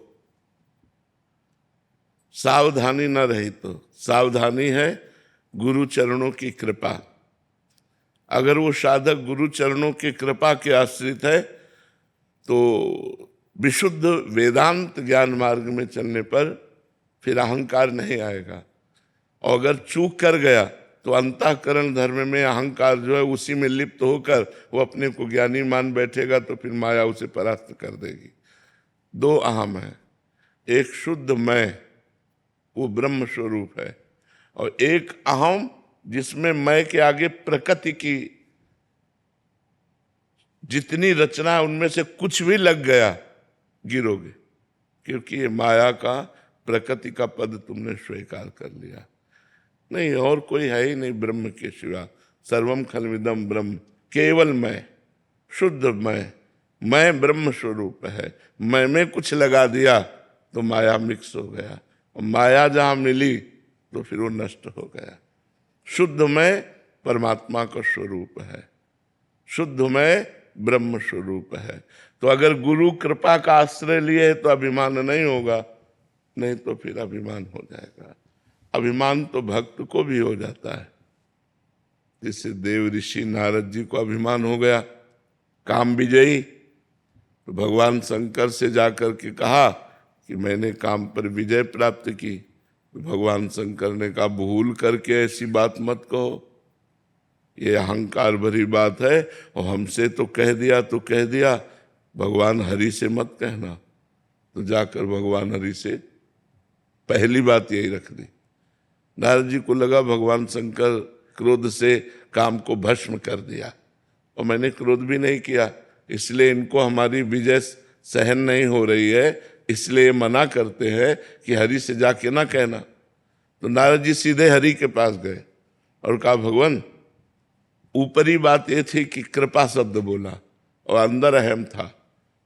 सावधानी न रही तो, सावधानी है गुरु चरणों की कृपा। अगर वो साधक गुरु चरणों की कृपा के आश्रित है तो विशुद्ध वेदांत ज्ञान मार्ग में चलने पर फिर अहंकार नहीं आएगा। और अगर चूक कर गया तो अंतःकरण धर्म में अहंकार जो है उसी में लिप्त होकर वो अपने को ज्ञानी मान बैठेगा, तो फिर माया उसे परास्त कर देगी। 2 अहम है, एक शुद्ध मैं, वो ब्रह्म स्वरूप है, और एक अहम जिसमें मैं के आगे प्रकृति की जितनी रचना है उनमें से कुछ भी लग गया गिरोगे, क्योंकि ये माया का प्रकृति का पद तुमने स्वीकार कर लिया। नहीं, और कोई है ही नहीं ब्रह्म के सिवा। सर्वम खलविदम ब्रह्म, केवल मैं, शुद्ध मैं ब्रह्म स्वरूप है। मैं में कुछ लगा दिया तो माया मिक्स हो गया, और माया जहाँ मिली तो फिर वो नष्ट हो गया। शुद्ध मैं परमात्मा का स्वरूप है, शुद्ध मैं ब्रह्म स्वरूप है। तो अगर गुरु कृपा का आश्रय लिए तो अभिमान नहीं होगा, नहीं तो फिर अभिमान हो जाएगा। अभिमान तो भक्त को भी हो जाता है। जैसे देव ऋषि नारद जी को अभिमान हो गया, काम विजयी, तो भगवान शंकर से जाकर के कहा कि मैंने काम पर विजय प्राप्त की। तो भगवान शंकर ने कहा भूल करके ऐसी बात मत कहो, ये अहंकार भरी बात है, और हमसे तो कह दिया तो कह दिया, भगवान हरि से मत कहना। तो जाकर भगवान हरि से पहली बात यही रख दी, नारद जी को लगा भगवान शंकर क्रोध से काम को भस्म कर दिया, और मैंने क्रोध भी नहीं किया, इसलिए इनको हमारी विजय सहन नहीं हो रही है, इसलिए मना करते हैं कि हरि से जाके ना कहना। तो नारद जी सीधे हरि के पास गए और कहा, भगवान, ऊपरी बात ये थी कि कृपा शब्द बोला और अंदर अहम था,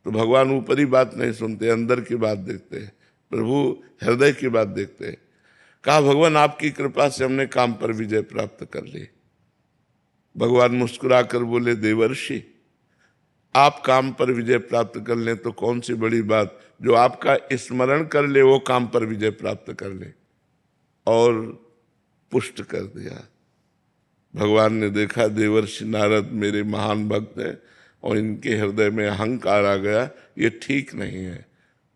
तो भगवान ऊपरी बात नहीं सुनते, अंदर की बात देखते हैं, प्रभु हृदय की बात देखते हैं। कहा, भगवान आपकी कृपा से हमने काम पर विजय प्राप्त कर ली। भगवान मुस्कुरा कर बोले, देवर्षि, आप काम पर विजय प्राप्त कर लें तो कौन सी बड़ी बात, जो आपका स्मरण कर ले वो काम पर विजय प्राप्त कर ले। और पुष्ट कर दिया। भगवान ने देखा देवर्षि नारद मेरे महान भक्त हैं और इनके हृदय में अहंकार आ गया, ये ठीक नहीं है।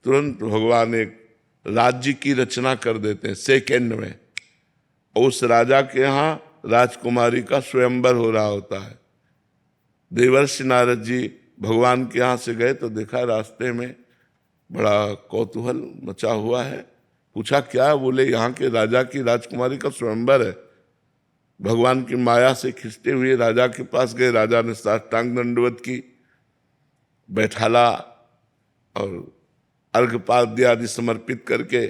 तुरंत भगवान एक राज्य की रचना कर देते हैं सेकेंड में, और उस राजा के यहाँ राजकुमारी का स्वयंवर हो रहा होता है। देवर्षि नारद जी भगवान के यहाँ से गए तो देखा रास्ते में बड़ा कौतूहल मचा हुआ है। पूछा क्या? बोले यहाँ के राजा की राजकुमारी का स्वयंवर है। भगवान की माया से खिंचते हुए राजा के पास गए। राजा ने साष्टांग दंडवत की, बैठाला और अर्घपाद्य आदि समर्पित करके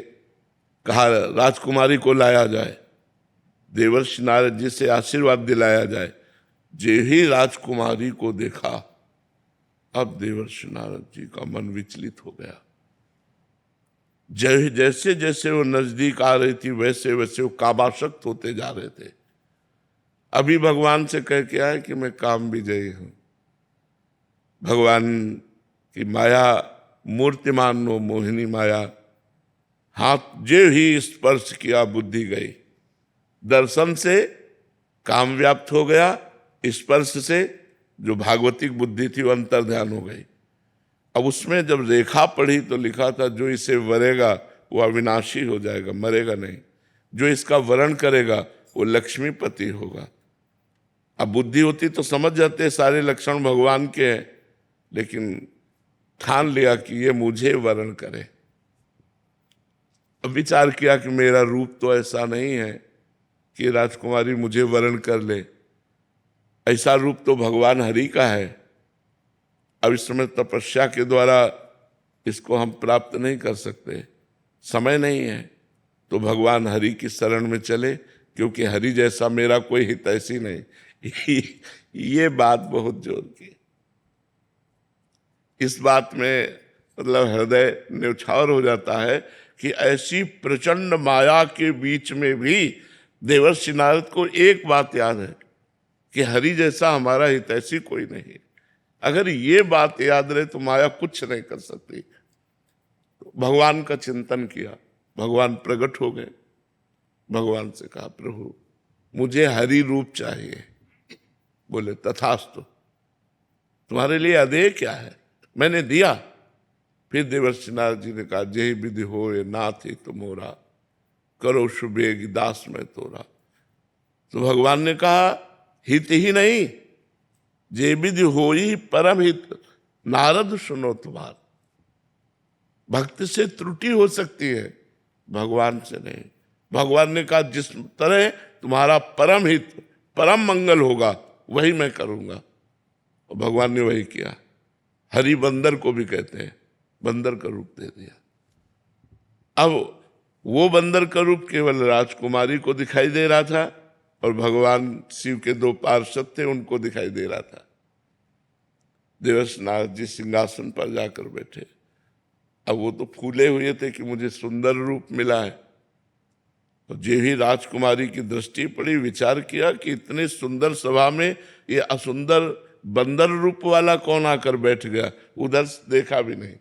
कहा राजकुमारी को लाया जाए, देवर्षि नारद जी से आशीर्वाद दिलाया जाए। जे ही राजकुमारी को देखा, अब देवर्षि नारद जी का मन विचलित हो गया। जैसे जैसे वो नजदीक आ रही थी वैसे वैसे वो कामासक्त होते जा रहे थे। अभी भगवान से कह के आए कि मैं काम विजयी हूं। भगवान की माया मूर्तिमान नो मोहिनी माया, हाथ जे ही स्पर्श किया बुद्धि गई। दर्शन से काम व्याप्त हो गया, स्पर्श से जो भागवतिक बुद्धि थी वो अंतर ध्यान हो गई। अब उसमें जब रेखा पढ़ी तो लिखा था जो इसे वरेगा वो अविनाशी हो जाएगा, मरेगा नहीं। जो इसका वरण करेगा वो लक्ष्मीपति होगा। अब बुद्धि होती तो समझ जाते सारे लक्षण भगवान के हैं, लेकिन ठान लिया कि ये मुझे वरण करे। अब विचार किया कि मेरा रूप तो ऐसा नहीं है कि राजकुमारी मुझे वरण कर ले, ऐसा रूप तो भगवान हरि का है। अब इस समय तपस्या के द्वारा इसको हम प्राप्त नहीं कर सकते, समय नहीं है, तो भगवान हरि की शरण में चले, क्योंकि हरि जैसा मेरा कोई हितैषी नहीं। ये बात बहुत जोर की। इस बात में मतलब हृदय न्यौछावर हो जाता है कि ऐसी प्रचंड माया के बीच में भी देवर्षि नारद को एक बात याद है कि हरि जैसा हमारा हितैषी कोई नहीं। अगर ये बात याद रहे तो माया कुछ नहीं कर सकती। तो भगवान का चिंतन किया, भगवान प्रकट हो गए। भगवान से कहा प्रभु मुझे हरि रूप चाहिए। बोले तथास्तु, तुम्हारे लिए अदेय क्या है, मैंने दिया। फिर देवर्षि नारद जी ने कहा जय विधि हो ये नाथ ही तुमोरा, करो शुभेग दास में तोरा। तो भगवान ने कहा हित ही नहीं, जे विधि हो ही परम हित, नारद सुनो तुम्हार। भक्त से त्रुटि हो सकती है, भगवान से नहीं। भगवान ने कहा जिस तरह तुम्हारा परम हित परम मंगल होगा वही मैं करूंगा, और भगवान ने वही किया। हरि बंदर को भी कहते हैं, बंदर का रूप दे दिया। अब वो बंदर का रूप केवल राजकुमारी को दिखाई दे रहा था, और भगवान शिव के दो पार्षद थे उनको दिखाई दे रहा था। देवर्षि नारद जी सिंहासन पर जाकर बैठे। अब वो तो फूले हुए थे कि मुझे सुंदर रूप मिला है। तो जो ही राजकुमारी की दृष्टि पड़ी, विचार किया कि इतने सुंदर सभा में ये असुंदर बंदर रूप वाला कौन आकर बैठ गया। उधर देखा भी नहीं।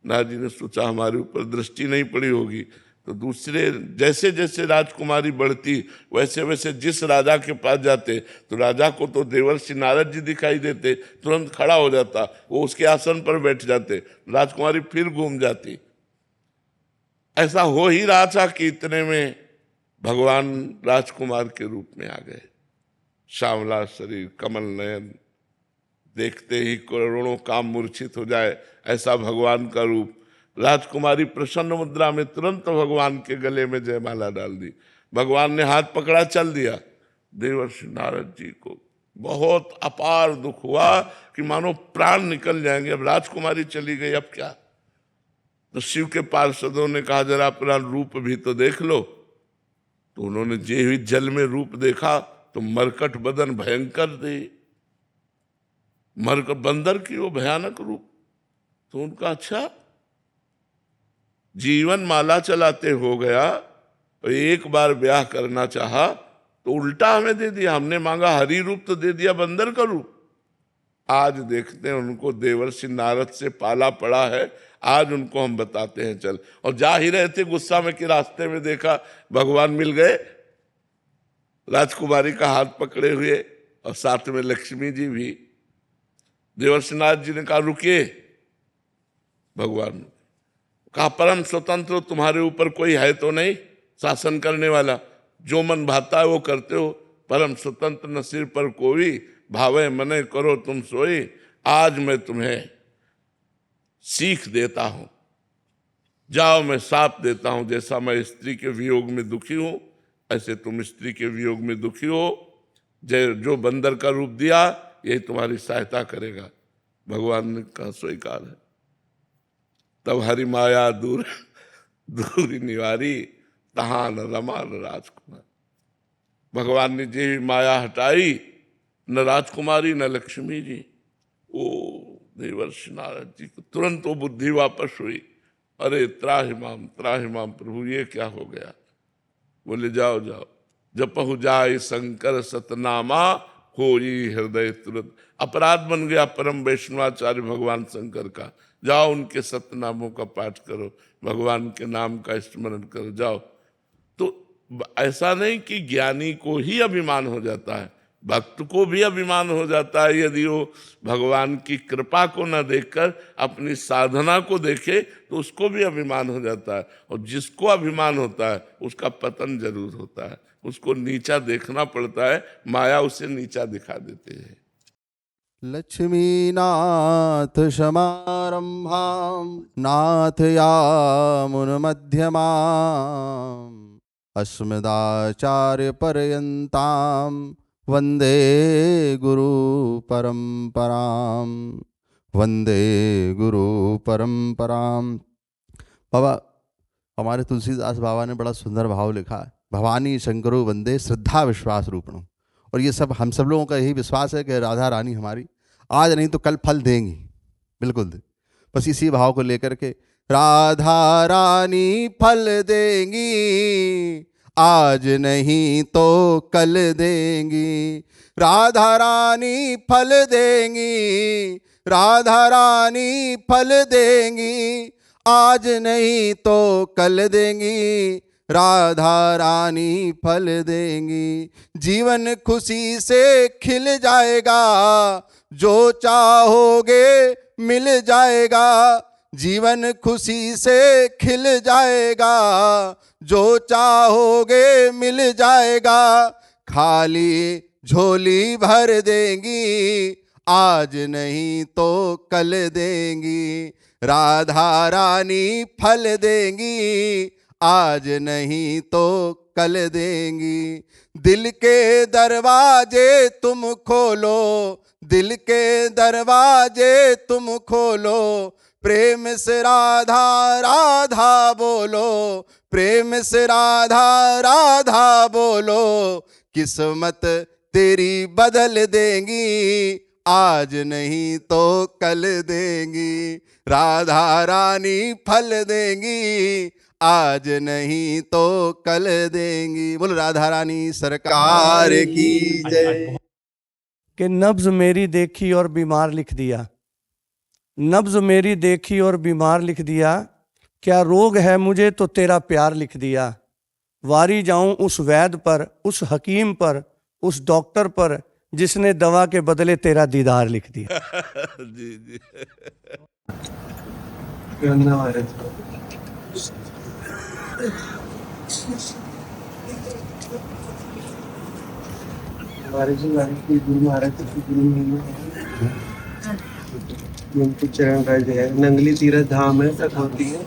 नारद जी ने सोचा हमारे ऊपर दृष्टि नहीं पड़ी होगी, तो दूसरे जैसे जैसे राजकुमारी बढ़ती वैसे वैसे जिस राजा के पास जाते तो राजा को तो देवर्षि नारद जी दिखाई देते, तुरंत खड़ा हो जाता, वो उसके आसन पर बैठ जाते, राजकुमारी फिर घूम जाती। ऐसा हो ही रहा था कि इतने में भगवान राजकुमार के रूप में आ गए। श्यामला शरीर, कमल नयन, देखते ही करोड़ों काम मूर्छित हो जाए ऐसा भगवान का रूप। राजकुमारी प्रसन्न मुद्रा में तुरंत भगवान के गले में जयमाला डाल दी। भगवान ने हाथ पकड़ा, चल दिया। देवर्षि नारद जी को बहुत अपार दुख हुआ कि मानो प्राण निकल जाएंगे। अब राजकुमारी चली गई, अब क्या? तो शिव के पार्षदों ने कहा जरा अपना रूप भी तो देख लो। तो उन्होंने जे ही जल में रूप देखा तो मरकट बदन भयंकर थे, मरकट बंदर की वो भयानक रूप। तो उनका अच्छा जीवन माला चलाते हो गया, और एक बार ब्याह करना चाहा तो उल्टा हमें दे दिया। हमने मांगा हरि रूप तो दे दिया बंदर का रूप। आज देखते हैं उनको देवर्षि नारद से पाला पड़ा है, आज उनको हम बताते हैं चल। और जा ही रहे थे गुस्सा में कि रास्ते में देखा भगवान मिल गए, राजकुमारी का हाथ पकड़े हुए, और साथ में लक्ष्मी जी भी। देवर्षि नारद जी ने कहा रुकिए। भगवान कहा परम स्वतंत्र, तुम्हारे ऊपर कोई है तो नहीं शासन करने वाला, जो मन भाता है वो करते हो। परम स्वतंत्र न सिर पर कोई, भावे मने करो तुम सोई। आज मैं तुम्हें सीख देता हूं, जाओ मैं साथ देता हूं। जैसा मैं स्त्री के वियोग में दुखी हूं, ऐसे तुम स्त्री के वियोग में दुखी हो। जो बंदर का रूप दिया यही तुम्हारी सहायता करेगा। भगवान ने कहा स्वीकार है। तब हरि माया दूर दूरी निवारी, तहां न रमा न राजकुमार। भगवान ने जी माया हटाई, न राजकुमारी न लक्ष्मी जी। ओ देवर्षि नारद जी को तुरंत वो बुद्धि वापस हुई। अरे त्राहिमाम प्रभु, ये क्या हो गया? बोले जाओ जाओ, जपहु जाय शंकर सतनामा, होई हृदय तुरंत। अपराध बन गया परम वैष्णवाचार्य भगवान शंकर का। जाओ उनके सतनामों का पाठ करो, भगवान के नाम का स्मरण करो, जाओ। तो ऐसा नहीं कि ज्ञानी को ही अभिमान हो जाता है, भक्त को भी अभिमान हो जाता है। यदि वो भगवान की कृपा को न देखकर अपनी साधना को देखे तो उसको भी अभिमान हो जाता है। और जिसको अभिमान होता है उसका पतन जरूर होता है, उसको नीचा देखना पड़ता है, माया उसे नीचा दिखा देते हैं। लक्ष्मीनाथ समारंभां नाथयामुनमध्यमाम् अस्मदाचार्यपर्यन्तां वन्दे गुरुपरम्परां, वन्दे गुरुपरम्परां। बाबा, हमारे तुलसीदास बाबा ने बड़ा सुंदर भाव लिखा है, भवानी शंकरो वंदे श्रद्धा विश्वास रूपणो। और ये सब हम सब लोगों का यही विश्वास है कि राधा रानी हमारी आज नहीं तो कल फल देंगी, बिल्कुल। बस इसी भाव को लेकर के राधा रानी फल देंगी, आज नहीं तो कल देंगी। राधा रानी फल देंगी, राधा रानी फल देंगी, आज नहीं तो कल देंगी। राधा रानी फल देंगी, जीवन खुशी से खिल जाएगा, जो चाहोगे मिल जाएगा। जीवन खुशी से खिल जाएगा, जो चाहोगे मिल जाएगा। खाली झोली भर देंगी, आज नहीं तो कल देंगी। राधा रानी फल देंगी, आज नहीं तो कल देंगी। दिल के दरवाजे तुम खोलो, दिल के दरवाजे तुम खोलो। प्रेम से राधा राधा बोलो, प्रेम से राधा राधा बोलो। किस्मत तेरी बदल देंगी, आज नहीं तो कल देंगी। राधा रानी फल देंगी, आज नहीं तो कल देंगी। बोलो राधा रानी सरकार की जय। कि नब्ज मेरी देखी और बीमार लिख दिया, नब्ज मेरी देखी और बीमार लिख दिया। क्या रोग है मुझे तो तेरा प्यार लिख दिया। वारी जाऊं उस वैद्य पर, उस हकीम पर, उस डॉक्टर पर, जिसने दवा के बदले तेरा दीदार लिख दिया। जी जी। उनके चरण राज है, नंगली तीरथ धाम है, तक होती है।